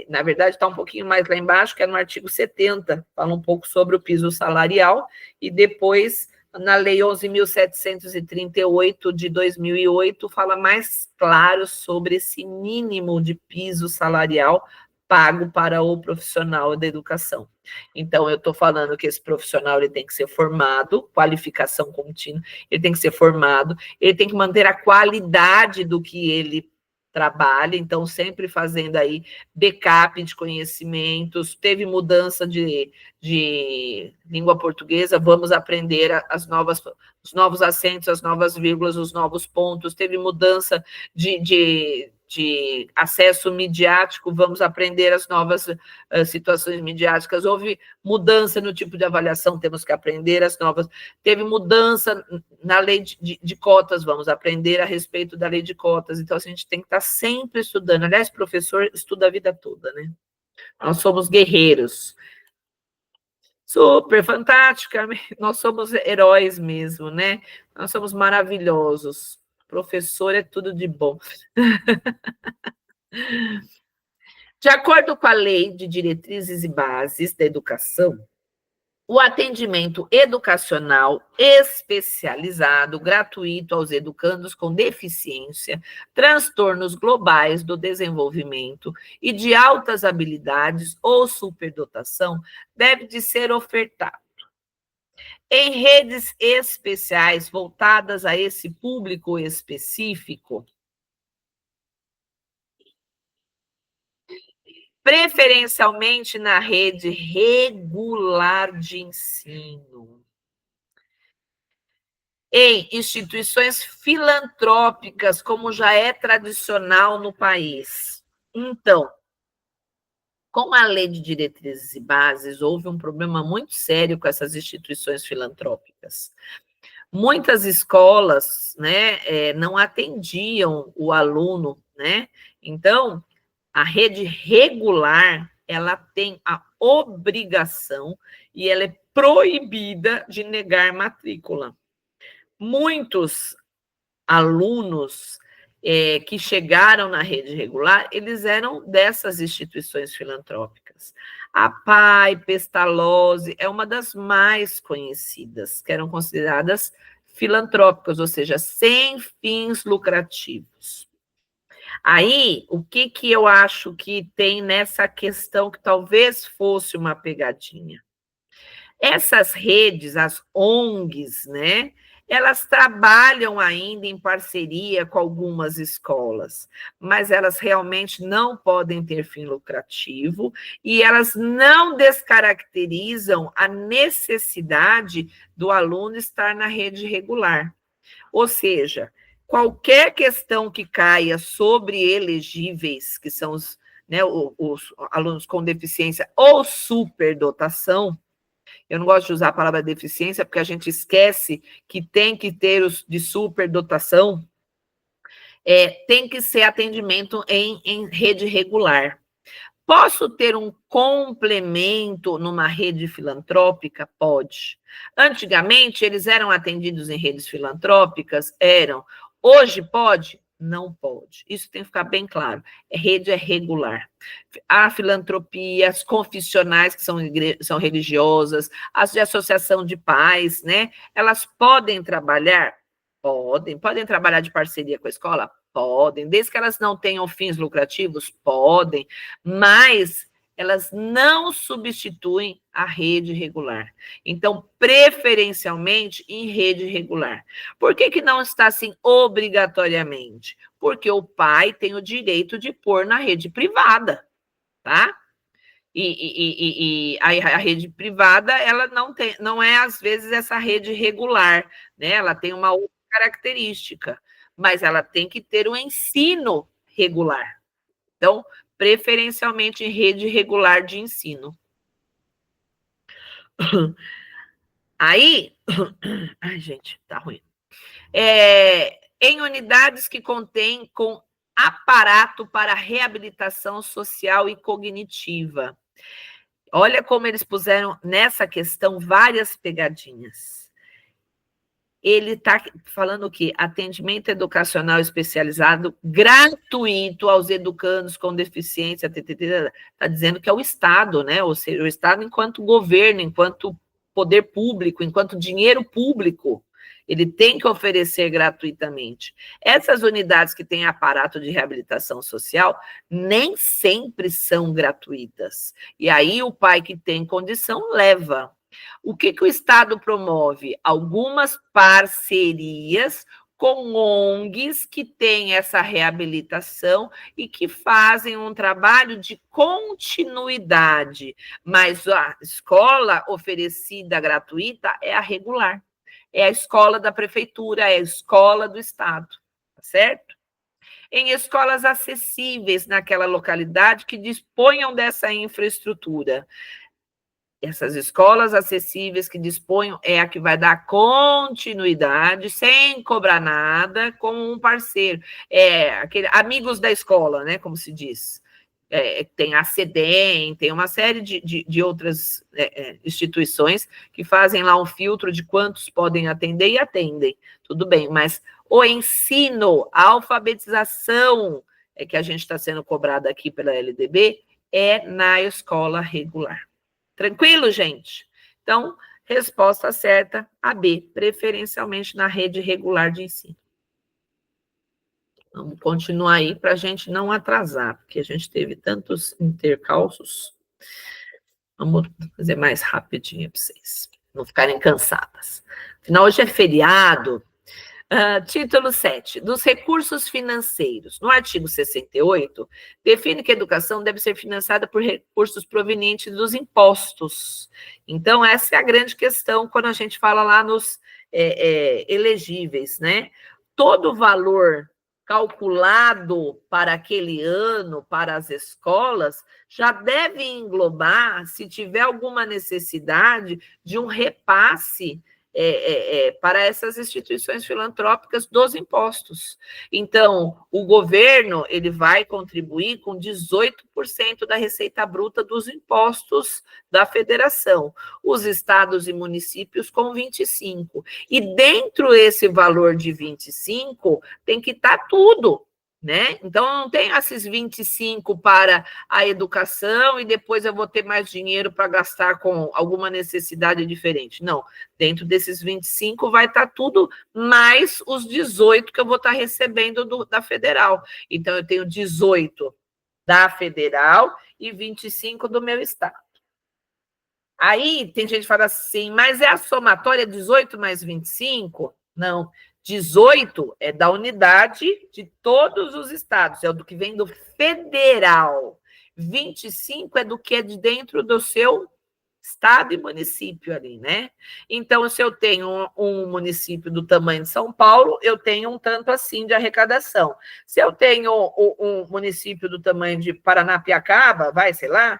Na verdade, está um pouquinho mais lá embaixo, que é no artigo 70, fala um pouco sobre o piso salarial, e depois, na Lei 11.738 de 2008, fala mais claro sobre esse mínimo de piso salarial pago para o profissional da educação. Então, eu estou falando que esse profissional ele tem que ser formado, qualificação contínua, ele tem que ser formado, ele tem que manter a qualidade do que ele trabalha, então sempre fazendo aí backup de conhecimentos. Teve mudança de língua portuguesa, vamos aprender os novos acentos, as novas vírgulas, os novos pontos. Teve mudança de acesso midiático, vamos aprender as novas situações midiáticas. Houve mudança no tipo de avaliação, temos que aprender as novas. Teve mudança na lei de cotas, vamos aprender a respeito da lei de cotas. Então, a gente tem que estar sempre estudando. Aliás, professor estuda a vida toda, né? Nós somos guerreiros. Super, fantástica. Nós somos heróis mesmo, né? Nós somos maravilhosos. Professor é tudo de bom. De acordo com a Lei de Diretrizes e Bases da Educação, o atendimento educacional especializado, gratuito aos educandos com deficiência, transtornos globais do desenvolvimento e de altas habilidades ou superdotação deve de ser ofertado em redes especiais voltadas a esse público específico, preferencialmente na rede regular de ensino, em instituições filantrópicas, como já é tradicional no país. Então, com a Lei de Diretrizes e Bases, houve um problema muito sério com essas instituições filantrópicas. Muitas escolas, né, não atendiam o aluno, né? Então, a rede regular, ela tem a obrigação e ela é proibida de negar matrícula. Muitos alunos que chegaram na rede regular, eles eram dessas instituições filantrópicas. A PAI, Pestalozzi, é uma das mais conhecidas, que eram consideradas filantrópicas, ou seja, sem fins lucrativos. Aí, o que eu acho que tem nessa questão que talvez fosse uma pegadinha? Essas redes, as ONGs, né? Elas trabalham ainda em parceria com algumas escolas, mas elas realmente não podem ter fim lucrativo e elas não descaracterizam a necessidade do aluno estar na rede regular. Ou seja, qualquer questão que caia sobre elegíveis, que são os alunos com deficiência ou superdotação, eu não gosto de usar a palavra deficiência, porque a gente esquece que tem que ter os de superdotação, tem que ser atendimento em rede regular. Posso ter um complemento numa rede filantrópica? Pode. Antigamente, eles eram atendidos em redes filantrópicas? Eram. Hoje pode? Não pode. Isso tem que ficar bem claro. Rede é regular. A filantropia, as confissionais, que são religiosas, as de associação de pais, né? Elas podem trabalhar? Podem trabalhar de parceria com a escola? Podem, desde que elas não tenham fins lucrativos, podem, mas elas não substituem a rede regular. Então, preferencialmente em rede regular. Por que não está assim obrigatoriamente? Porque o pai tem o direito de pôr na rede privada, tá? E a rede privada, ela não é, às vezes, essa rede regular, né? Ela tem uma outra característica, mas ela tem que ter um ensino regular. Então, preferencialmente em rede regular de ensino. Aí, ai, gente, tá ruim. Em unidades que contêm com aparato para reabilitação social e cognitiva. Olha como eles puseram nessa questão várias pegadinhas. Ele está falando o quê? Atendimento educacional especializado gratuito aos educandos com deficiência, está dizendo que é o Estado, né? Ou seja, o Estado enquanto governo, enquanto poder público, enquanto dinheiro público, ele tem que oferecer gratuitamente. Essas unidades que têm aparato de reabilitação social nem sempre são gratuitas. E aí o pai que tem condição leva. O que o Estado promove? Algumas parcerias com ONGs que têm essa reabilitação e que fazem um trabalho de continuidade, mas a escola oferecida gratuita é a regular, é a escola da prefeitura, é a escola do Estado, tá certo? Em escolas acessíveis naquela localidade que disponham dessa infraestrutura. Essas escolas acessíveis que disponham é a que vai dar continuidade, sem cobrar nada, com um parceiro. Amigos da escola, né, como se diz. Tem a CEDEM, tem uma série de outras instituições que fazem lá um filtro de quantos podem atender e atendem. Tudo bem, mas o ensino, a alfabetização que a gente está sendo cobrado aqui pela LDB é na escola regular. Tranquilo, gente? Então, resposta certa, a B, preferencialmente na rede regular de ensino. Vamos continuar aí para a gente não atrasar, porque a gente teve tantos intercalços. Vamos fazer mais rapidinho para vocês não ficarem cansadas. Afinal, hoje é feriado. Título 7. Dos recursos financeiros. No artigo 68, define que a educação deve ser financiada por recursos provenientes dos impostos. Então, essa é a grande questão quando a gente fala lá nos elegíveis, né? Todo valor calculado para aquele ano, para as escolas, já deve englobar, se tiver alguma necessidade, de um repasse para essas instituições filantrópicas dos impostos. Então, o governo ele vai contribuir com 18% da receita bruta dos impostos da federação, os estados e municípios com 25%. E dentro desse valor de 25%, tem que estar tudo. Né? Então, não tem esses 25 para a educação e depois eu vou ter mais dinheiro para gastar com alguma necessidade diferente. Não, dentro desses 25 vai estar tudo, mais os 18 que eu vou estar recebendo da federal. Então, eu tenho 18 da federal e 25 do meu estado. Aí, tem gente que fala assim, mas é a somatória 18 mais 25? Não, 18 é da unidade de todos os estados, é do que vem do federal. 25 é do que é de dentro do seu estado e município ali, né? Então, se eu tenho um município do tamanho de São Paulo, eu tenho um tanto assim de arrecadação. Se eu tenho um município do tamanho de Paranapiacaba, sei lá,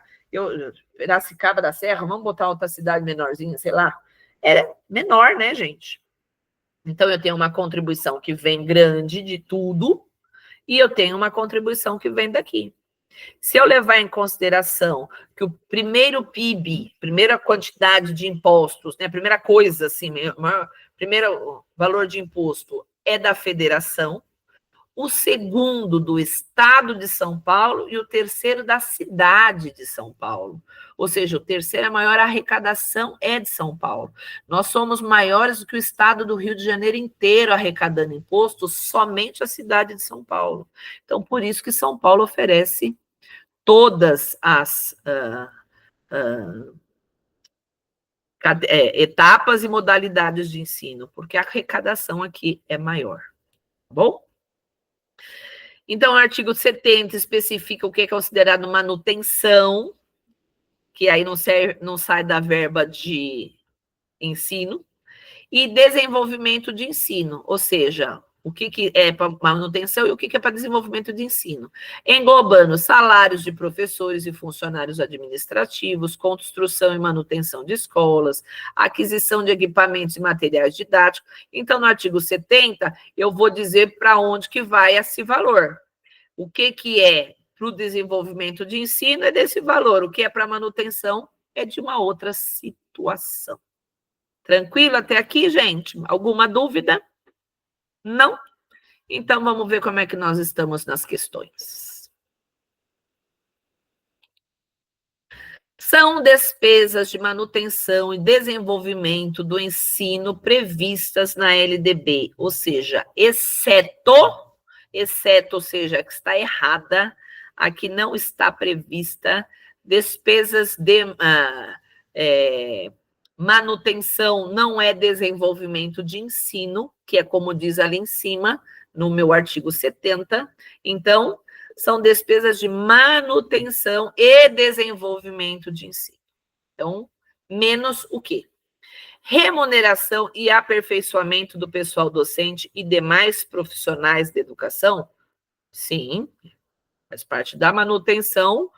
Piracicaba da Serra, vamos botar outra cidade menorzinha, sei lá, é menor, né, gente? Então, eu tenho uma contribuição que vem grande de tudo e eu tenho uma contribuição que vem daqui. Se eu levar em consideração que o primeiro PIB, primeira quantidade de impostos, né, a primeira coisa, assim, primeiro valor de imposto é da federação, o segundo do estado de São Paulo e o terceiro da cidade de São Paulo. Ou seja, o terceiro, a maior arrecadação é de São Paulo. Nós somos maiores do que o estado do Rio de Janeiro inteiro arrecadando imposto, somente a cidade de São Paulo. Então, por isso que São Paulo oferece todas as etapas e modalidades de ensino, porque a arrecadação aqui é maior. Tá bom? Então, o artigo 70 especifica o que é considerado manutenção, que aí não sai da verba de ensino, e desenvolvimento de ensino, ou seja, o que é para manutenção e o que é para desenvolvimento de ensino, englobando salários de professores e funcionários administrativos, construção e manutenção de escolas, aquisição de equipamentos e materiais didáticos. Então, no artigo 70, eu vou dizer para onde que vai esse valor. O que é para o desenvolvimento de ensino é desse valor, o que é para manutenção é de uma outra situação. Tranquilo até aqui, gente? Alguma dúvida? Não? Então, vamos ver como é que nós estamos nas questões. São despesas de manutenção e desenvolvimento do ensino previstas na LDB, ou seja, exceto, ou seja, que está errada, aqui não está prevista despesas de manutenção não é desenvolvimento de ensino, que é como diz ali em cima, no meu artigo 70. Então, são despesas de manutenção e desenvolvimento de ensino. Então, menos o quê? Remuneração e aperfeiçoamento do pessoal docente e demais profissionais da educação? Sim, faz parte da manutenção,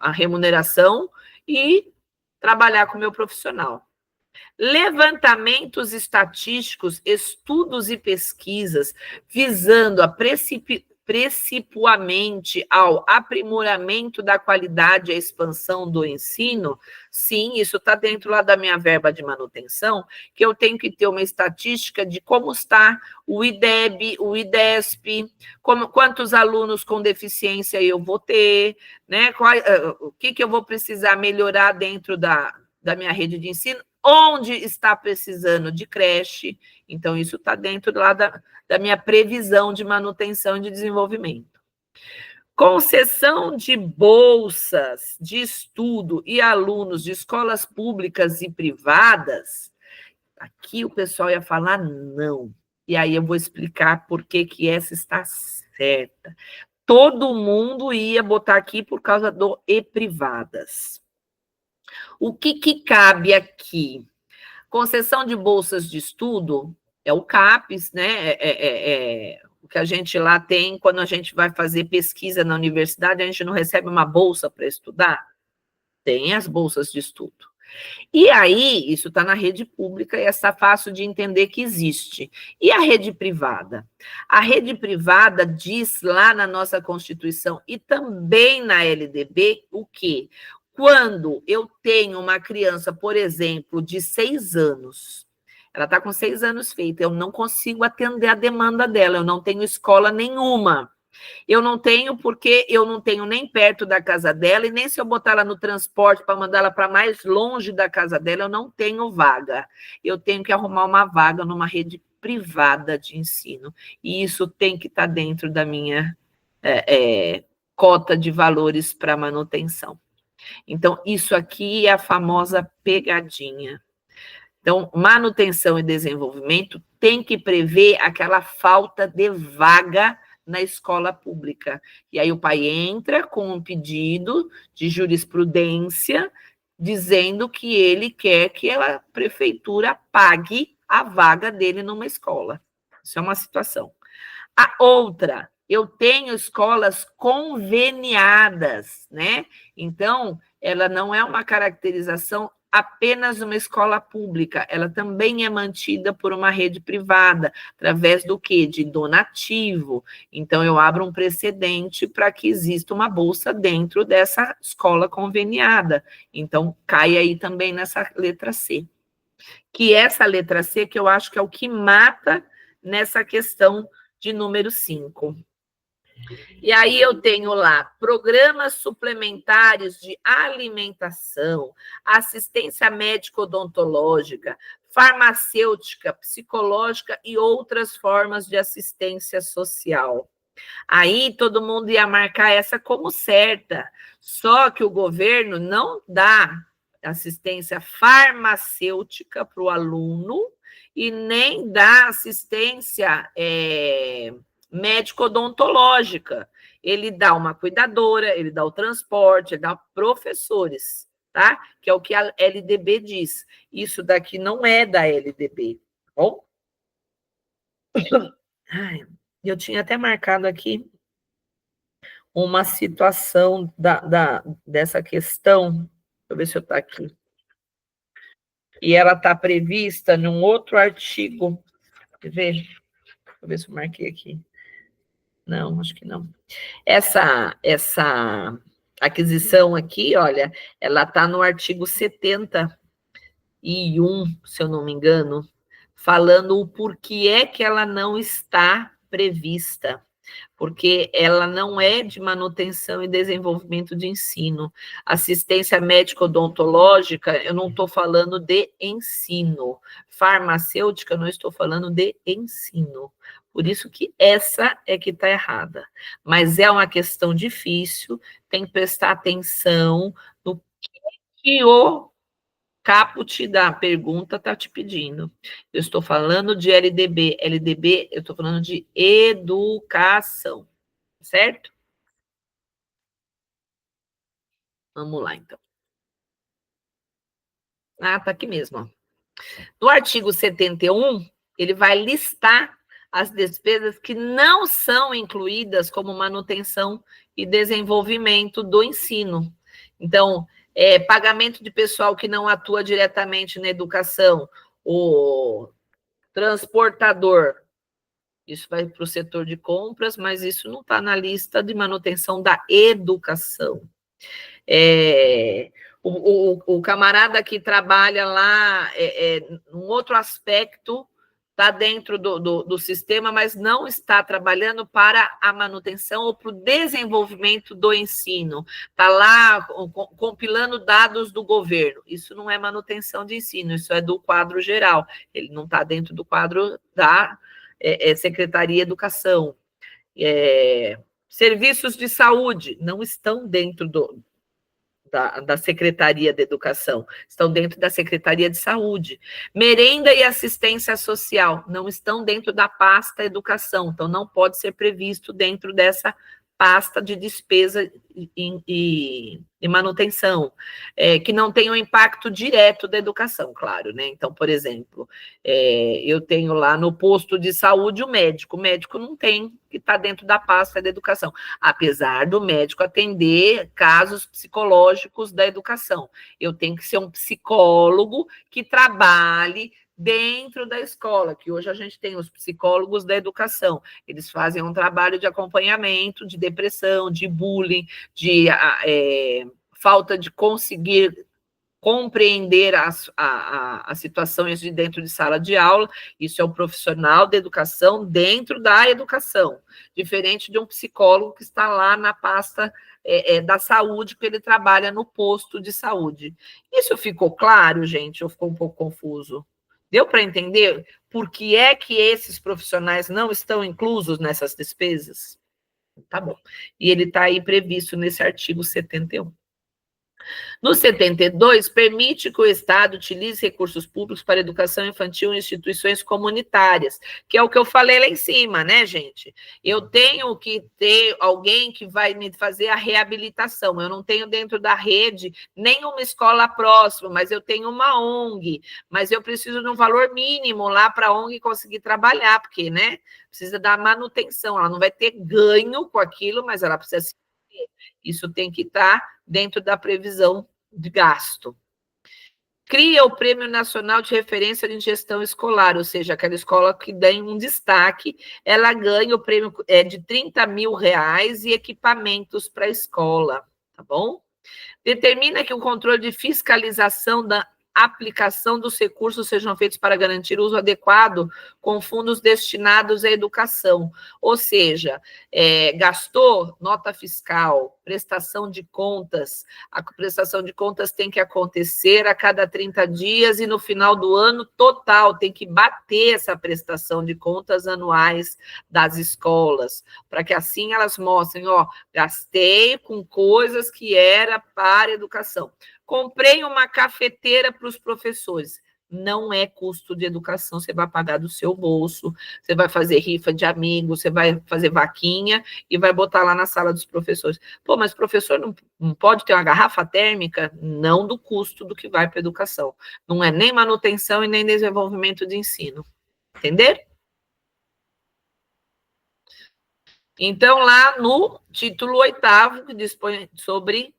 a remuneração e trabalhar com o meu profissional. Levantamentos estatísticos, estudos e pesquisas visando a principalmente ao aprimoramento da qualidade e a expansão do ensino, sim, isso está dentro lá da minha verba de manutenção, que eu tenho que ter uma estatística de como está o IDEB, o IDESP, quantos alunos com deficiência eu vou ter, né? O que eu vou precisar melhorar dentro da minha rede de ensino, onde está precisando de creche. Então, isso está dentro lá da minha previsão de manutenção e de desenvolvimento. Concessão de bolsas de estudo e alunos de escolas públicas e privadas, aqui o pessoal ia falar não. E aí eu vou explicar por que essa está certa. Todo mundo ia botar aqui por causa do e privadas. O que cabe aqui? Concessão de bolsas de estudo é o CAPES, né? O que a gente lá tem quando a gente vai fazer pesquisa na universidade, a gente não recebe uma bolsa para estudar? Tem as bolsas de estudo. E aí, isso está na rede pública e está fácil de entender que existe. E a rede privada? A rede privada diz lá na nossa Constituição e também na LDB o quê? Quando eu tenho uma criança, por exemplo, de 6 anos, ela está com 6 anos feita, eu não consigo atender a demanda dela, eu não tenho escola nenhuma. Eu não tenho porque eu não tenho nem perto da casa dela, e nem se eu botar ela no transporte para mandar ela para mais longe da casa dela, eu não tenho vaga. Eu tenho que arrumar uma vaga numa rede privada de ensino. E isso tem que estar dentro da minha cota de valores para manutenção. Então, isso aqui é a famosa pegadinha. Então, manutenção e desenvolvimento tem que prever aquela falta de vaga na escola pública. E aí o pai entra com um pedido de jurisprudência dizendo que ele quer que a prefeitura pague a vaga dele numa escola. Isso é uma situação. A outra, eu tenho escolas conveniadas, né? Então, ela não é uma caracterização apenas uma escola pública, ela também é mantida por uma rede privada, através do quê? De donativo. Então, eu abro um precedente para que exista uma bolsa dentro dessa escola conveniada. Então, cai aí também nessa letra C. Que essa letra C, que eu acho que é o que mata nessa questão de número 5. E aí eu tenho lá programas suplementares de alimentação, assistência médico-odontológica, farmacêutica, psicológica e outras formas de assistência social. Aí todo mundo ia marcar essa como certa, só que o governo não dá assistência farmacêutica para o aluno e nem dá assistência médico-odontológica. Ele dá uma cuidadora, ele dá o transporte, ele dá professores, tá? Que é o que a LDB diz. Isso daqui não é da LDB, tá bom? Ai, eu tinha até marcado aqui uma situação dessa questão. Deixa eu ver se eu está aqui. E ela está prevista num outro artigo. Quer ver? Deixa eu ver se eu marquei aqui. Não, acho que não. Essa aquisição aqui, olha, ela está no artigo 71, se eu não me engano, falando o porquê é que ela não está prevista. Porque ela não é de manutenção e desenvolvimento de ensino. Assistência médico-odontológica, eu não estou falando de ensino. Farmacêutica, eu não estou falando de ensino. Por isso que essa é que está errada. Mas é uma questão difícil, tem que prestar atenção no que o caput da pergunta está te pedindo. Eu estou falando de LDB. LDB, eu estou falando de educação, certo? Vamos lá, então. Ah, tá aqui mesmo. Ó. No artigo 71, ele vai listar as despesas que não são incluídas como manutenção e desenvolvimento do ensino. Então, pagamento de pessoal que não atua diretamente na educação, o transportador, isso vai para o setor de compras, mas isso não está na lista de manutenção da educação. O camarada que trabalha lá, um outro aspecto, está dentro do sistema, mas não está trabalhando para a manutenção ou para o desenvolvimento do ensino. Está lá compilando dados do governo. Isso não é manutenção de ensino, isso é do quadro geral. Ele não está dentro do quadro da Secretaria de Educação. Serviços de saúde não estão dentro da Secretaria de Educação, estão dentro da Secretaria de Saúde. Merenda e assistência social não estão dentro da pasta educação, então não pode ser previsto dentro dessa pasta de despesa e manutenção, que não tem um impacto direto da educação, claro, né? Então, por exemplo, eu tenho lá no posto de saúde o médico não tem que está dentro da pasta da educação, apesar do médico atender casos psicológicos da educação. Eu tenho que ser um psicólogo que trabalhe dentro da escola, que hoje a gente tem os psicólogos da educação, eles fazem um trabalho de acompanhamento, de depressão, de bullying, de falta de conseguir compreender as situações de dentro de sala de aula. Isso é um profissional da educação dentro da educação, diferente de um psicólogo que está lá na pasta da saúde, porque ele trabalha no posto de saúde. Isso ficou claro, gente? Ou ficou um pouco confuso? Deu para entender por que é que esses profissionais não estão inclusos nessas despesas? Tá bom. E ele está aí previsto nesse artigo 71. No 72, permite que o Estado utilize recursos públicos para educação infantil em instituições comunitárias, que é o que eu falei lá em cima, né, gente? Eu tenho que ter alguém que vai me fazer a reabilitação. Eu não tenho dentro da rede nenhuma escola próxima, mas eu tenho uma ONG, mas eu preciso de um valor mínimo lá para a ONG conseguir trabalhar, porque, né, precisa dar manutenção. Ela não vai ter ganho com aquilo, mas ela precisa se... Isso tem que estar dentro da previsão de gasto. Cria o Prêmio Nacional de Referência em Gestão Escolar, ou seja, aquela escola que tem um destaque, ela ganha o prêmio de R$30 mil e equipamentos para a escola, tá bom? Determina que o controle de fiscalização da aplicação dos recursos sejam feitos para garantir o uso adequado com fundos destinados à educação. Ou seja, gastou nota fiscal, prestação de contas. A prestação de contas tem que acontecer a cada 30 dias e no final do ano total tem que bater essa prestação de contas anuais das escolas, para que assim elas mostrem, ó, gastei com coisas que era para educação. Comprei uma cafeteira para os professores. Não é custo de educação, você vai pagar do seu bolso, você vai fazer rifa de amigos, você vai fazer vaquinha e vai botar lá na sala dos professores. Pô, mas o professor não pode ter uma garrafa térmica? Não do custo do que vai para a educação. Não é nem manutenção e nem desenvolvimento de ensino. Entender? Então, lá no título 8º, que dispõe sobre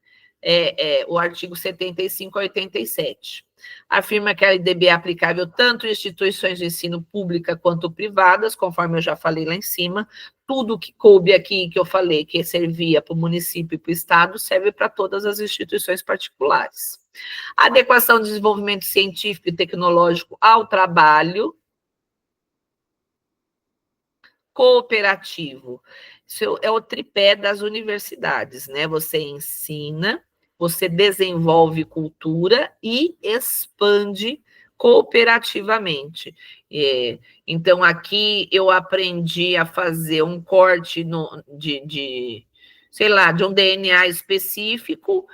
o artigo 75 a 87. Afirma que a LDB é aplicável tanto em instituições de ensino pública quanto privadas, conforme eu já falei lá em cima. Tudo que coube aqui, que eu falei, que servia para o município e para o Estado, serve para todas as instituições particulares. Adequação do desenvolvimento científico e tecnológico ao trabalho cooperativo. Isso é o tripé das universidades, né? Você ensina, você desenvolve cultura e expande cooperativamente. Então, aqui eu aprendi a fazer um corte sei lá, de um DNA específico.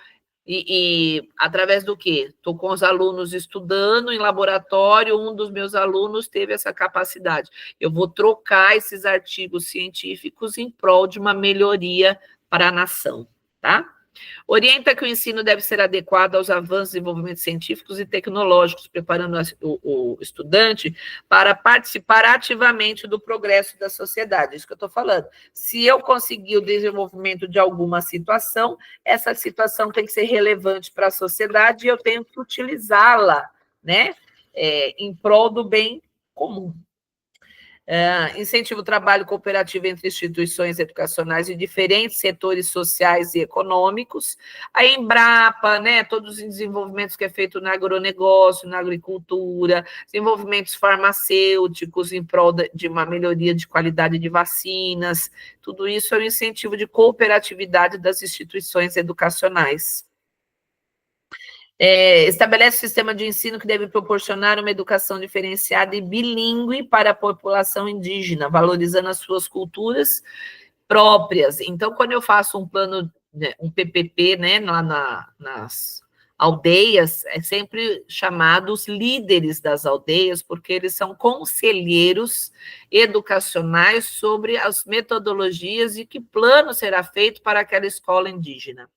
E através do quê? Estou com os alunos estudando em laboratório, um dos meus alunos teve essa capacidade. Eu vou trocar esses artigos científicos em prol de uma melhoria para a nação, tá? Orienta que o ensino deve ser adequado aos avanços e desenvolvimentos científicos e tecnológicos, preparando o estudante para participar ativamente do progresso da sociedade. Isso que eu estou falando. Se eu conseguir o desenvolvimento de alguma situação, essa situação tem que ser relevante para a sociedade e eu tenho que utilizá-la, né, em prol do bem comum. Incentiva o trabalho cooperativo entre instituições educacionais de diferentes setores sociais e econômicos. A Embrapa, né, todos os desenvolvimentos que é feito no agronegócio, na agricultura, desenvolvimentos farmacêuticos em prol de uma melhoria de qualidade de vacinas, tudo isso é um incentivo de cooperatividade das instituições educacionais. Estabelece um sistema de ensino que deve proporcionar uma educação diferenciada e bilíngue para a população indígena, valorizando as suas culturas próprias. Então, quando eu faço um plano, um PPP, né, lá nas aldeias, é sempre chamados líderes das aldeias, porque eles são conselheiros educacionais sobre as metodologias e que plano será feito para aquela escola indígena.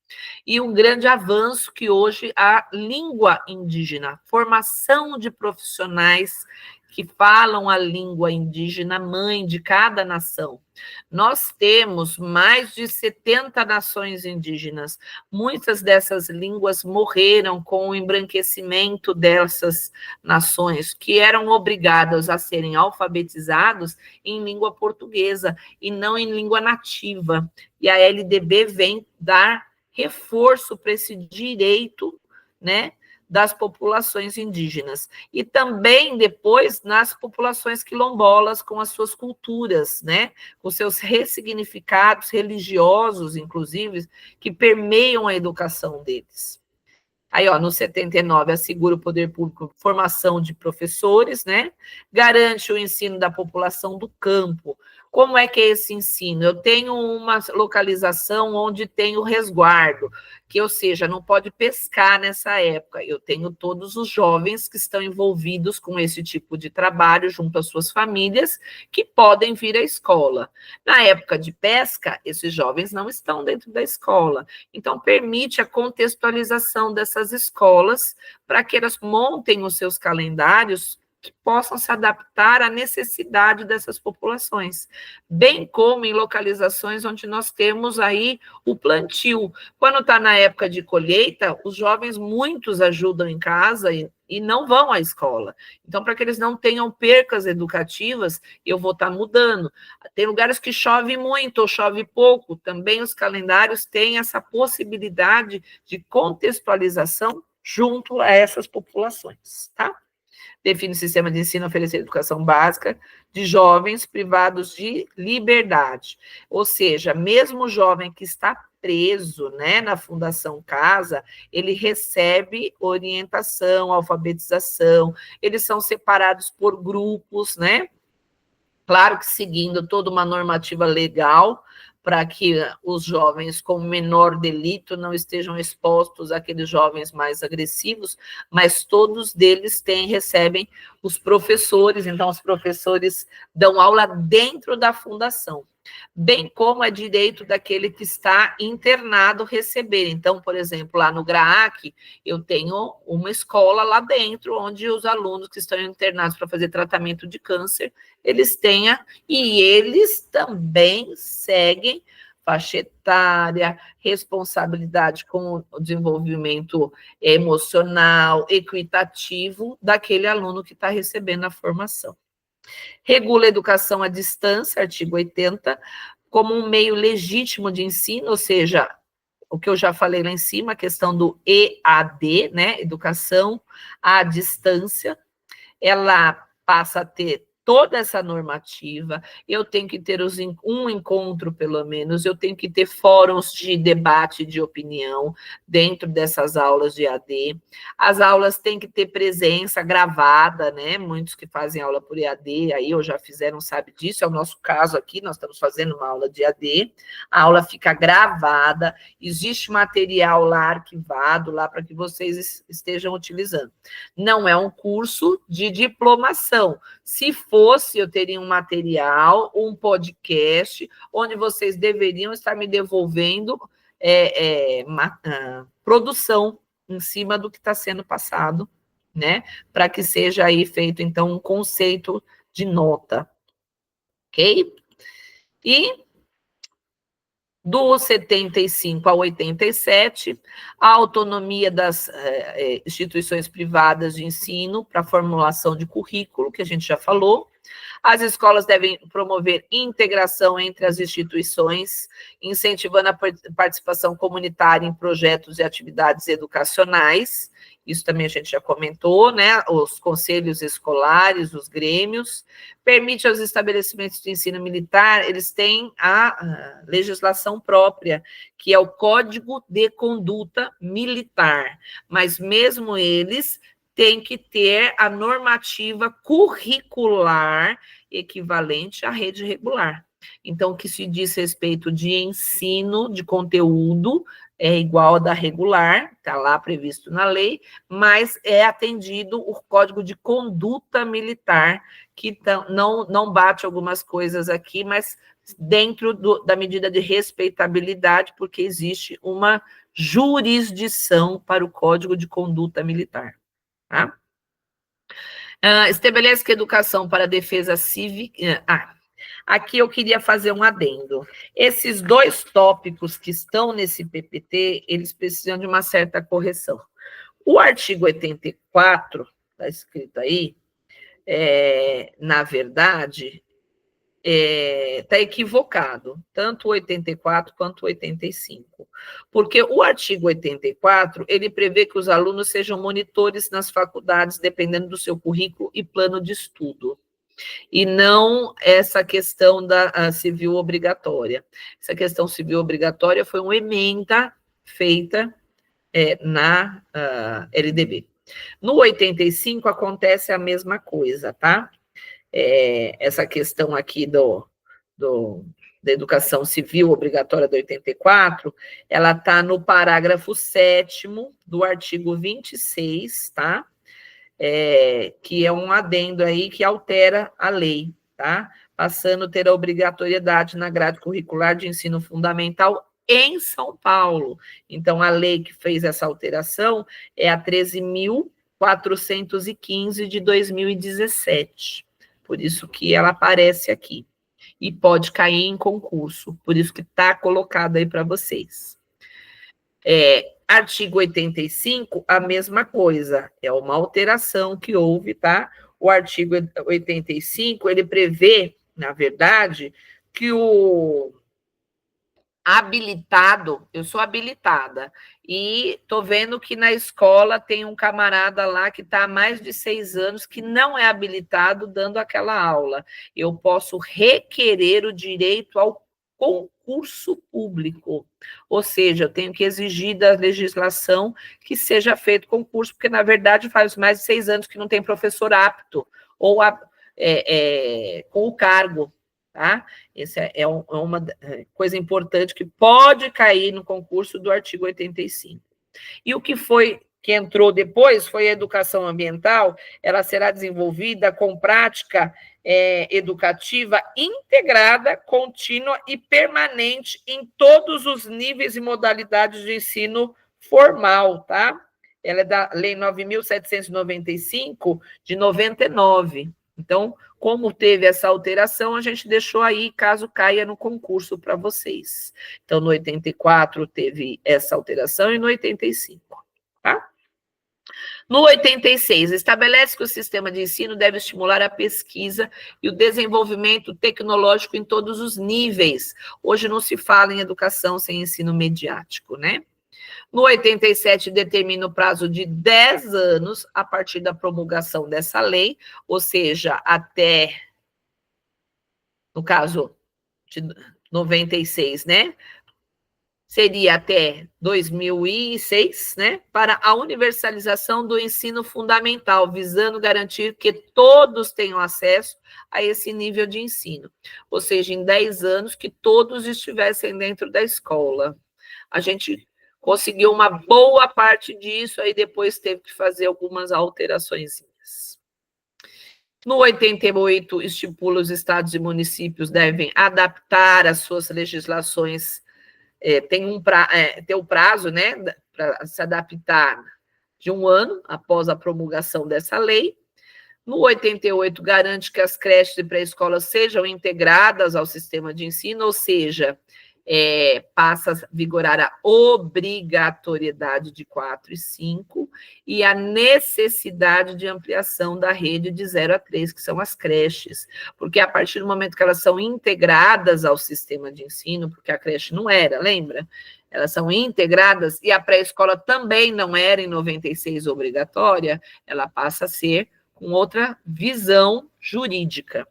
E um grande avanço que hoje a língua indígena, formação de profissionais que falam a língua indígena mãe de cada nação. Nós temos mais de 70 nações indígenas. Muitas dessas línguas morreram com o embranquecimento dessas nações, que eram obrigadas a serem alfabetizados em língua portuguesa e não em língua nativa. E a LDB vem dar reforço para esse direito, né, das populações indígenas. E também, depois, nas populações quilombolas, com as suas culturas, né? Com seus ressignificados religiosos, inclusive, que permeiam a educação deles. Aí, ó, no 79, assegura o poder público formação de professores, né? Garante o ensino da população do campo. Como é que é esse ensino? Eu tenho uma localização onde tem o resguardo, que, ou seja, não pode pescar nessa época. Eu tenho todos os jovens que estão envolvidos com esse tipo de trabalho junto às suas famílias, que podem vir à escola. Na época de pesca, esses jovens não estão dentro da escola. Então, permite a contextualização dessas escolas para que elas montem os seus calendários que possam se adaptar à necessidade dessas populações, bem como em localizações onde nós temos aí o plantio. Quando está na época de colheita, os jovens, muitos ajudam em casa e não vão à escola. Então, para que eles não tenham percas educativas, eu vou estar mudando. Tem lugares que chove muito ou chove pouco, também os calendários têm essa possibilidade de contextualização junto a essas populações, tá? Define o sistema de ensino a oferecer educação básica de jovens privados de liberdade. Ou seja, mesmo o jovem que está preso, né, na Fundação Casa, ele recebe orientação, alfabetização, eles são separados por grupos, né? Claro que seguindo toda uma normativa legal, para que os jovens com menor delito não estejam expostos àqueles jovens mais agressivos, mas todos deles recebem os professores, então os professores dão aula dentro da fundação, bem como é direito daquele que está internado receber. Então, por exemplo, lá no GRAAC, eu tenho uma escola lá dentro, onde os alunos que estão internados para fazer tratamento de câncer, eles tenham, e eles também seguem faixa etária, responsabilidade com o desenvolvimento emocional, equitativo daquele aluno que está recebendo a formação. Regula a educação à distância, artigo 80, como um meio legítimo de ensino, ou seja, o que eu já falei lá em cima, a questão do EAD, né, educação à distância, ela passa a ter toda essa normativa, eu tenho que ter um encontro, pelo menos, eu tenho que ter fóruns de debate de opinião dentro dessas aulas de AD, as aulas têm que ter presença gravada, né, muitos que fazem aula por EAD, aí ou já fizeram, sabe disso, é o nosso caso aqui, nós estamos fazendo uma aula de AD, a aula fica gravada, existe material lá arquivado, lá para que vocês estejam utilizando. Não é um curso de diplomação. Se fosse, eu teria um material, um podcast, onde vocês deveriam estar me devolvendo produção em cima do que está sendo passado, né? Para que seja aí feito, então, um conceito de nota. Ok? E do 75 ao 87, a autonomia das instituições privadas de ensino para a formulação de currículo, que a gente já falou. As escolas devem promover integração entre as instituições, incentivando a participação comunitária em projetos e atividades educacionais. Isso também a gente já comentou, né? Os conselhos escolares, os grêmios. Permite aos estabelecimentos de ensino militar, eles têm a legislação própria, que é o Código de Conduta Militar. Mas mesmo eles têm que ter a normativa curricular equivalente à rede regular. Então, o que se diz respeito de ensino, de conteúdo, é igual ao da regular, está lá previsto na lei, mas é atendido o Código de Conduta Militar, que não bate algumas coisas aqui, mas dentro da medida de respeitabilidade, porque existe uma jurisdição para o Código de Conduta Militar. Tá? Estabelece que a educação para a defesa cívica... aqui eu queria fazer um adendo. Esses 2 tópicos que estão nesse PPT, eles precisam de uma certa correção. O artigo 84, está escrito aí, na verdade, está equivocado, tanto o 84 quanto o 85. Porque o artigo 84, ele prevê que os alunos sejam monitores nas faculdades, dependendo do seu currículo e plano de estudo. E não essa questão da civil obrigatória. Essa questão civil obrigatória foi uma emenda feita na LDB. No 85 acontece a mesma coisa, tá? Essa questão aqui da educação civil obrigatória do 84, ela está no parágrafo 7º do artigo 26, tá? Que é um adendo aí que altera a lei, tá? Passando a ter a obrigatoriedade na grade curricular de ensino fundamental em São Paulo. Então, a lei que fez essa alteração é a 13.415 de 2017. Por isso que ela aparece aqui. E pode cair em concurso. Por isso que está colocado aí para vocês. Artigo 85, a mesma coisa. É uma alteração que houve, tá? O artigo 85, ele prevê, na verdade, que o habilitado, eu sou habilitada, e estou vendo que na escola tem um camarada lá que está há mais de 6 anos que não é habilitado dando aquela aula. Eu posso requerer o direito ao concurso público, ou seja, eu tenho que exigir da legislação que seja feito concurso, porque, na verdade, faz mais de 6 anos que não tem professor apto, ou com o cargo. Tá? Essa é uma coisa importante que pode cair no concurso do artigo 85. E o que entrou depois foi a educação ambiental, ela será desenvolvida com prática educativa integrada, contínua e permanente em todos os níveis e modalidades de ensino formal, tá? Ela é da Lei 9.795, de 99. Então, como teve essa alteração, a gente deixou aí, caso caia no concurso para vocês. Então, no 84 teve essa alteração e no 85, tá? No 86, estabelece que o sistema de ensino deve estimular a pesquisa e o desenvolvimento tecnológico em todos os níveis. Hoje não se fala em educação sem ensino mediático, né? No 87, determina o prazo de 10 anos a partir da promulgação dessa lei, ou seja, até, no caso de 96, né? Seria até 2006, né? Para a universalização do ensino fundamental, visando garantir que todos tenham acesso a esse nível de ensino. Ou seja, em 10 anos, que todos estivessem dentro da escola. A gente conseguiu uma boa parte disso, aí depois teve que fazer algumas alterações. No 88, estipula os estados e municípios devem adaptar as suas legislações, tem o prazo, né, para se adaptar de 1 ano após a promulgação dessa lei. No 88, garante que as creches e pré-escolas sejam integradas ao sistema de ensino, ou seja, passa a vigorar a obrigatoriedade de 4 e 5 e a necessidade de ampliação da rede de 0 a 3, que são as creches, porque a partir do momento que elas são integradas ao sistema de ensino, porque a creche não era, lembra? Elas são integradas e a pré-escola também não era em 96 obrigatória, ela passa a ser com outra visão jurídica.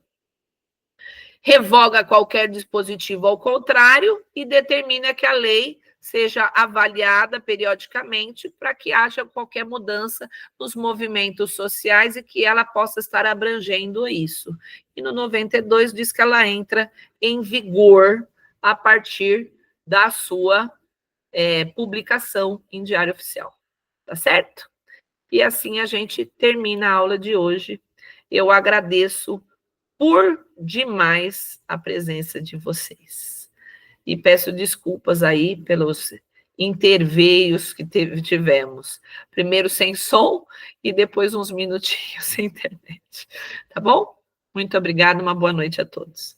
Revoga qualquer dispositivo ao contrário e determina que a lei seja avaliada periodicamente para que haja qualquer mudança nos movimentos sociais e que ela possa estar abrangendo isso. E no 92 diz que ela entra em vigor a partir da sua publicação em Diário Oficial, tá certo? E assim a gente termina a aula de hoje. Eu agradeço por demais a presença de vocês. E peço desculpas aí pelos interveios que tivemos. Primeiro sem som e depois uns minutinhos sem internet. Tá bom? Muito obrigada, uma boa noite a todos.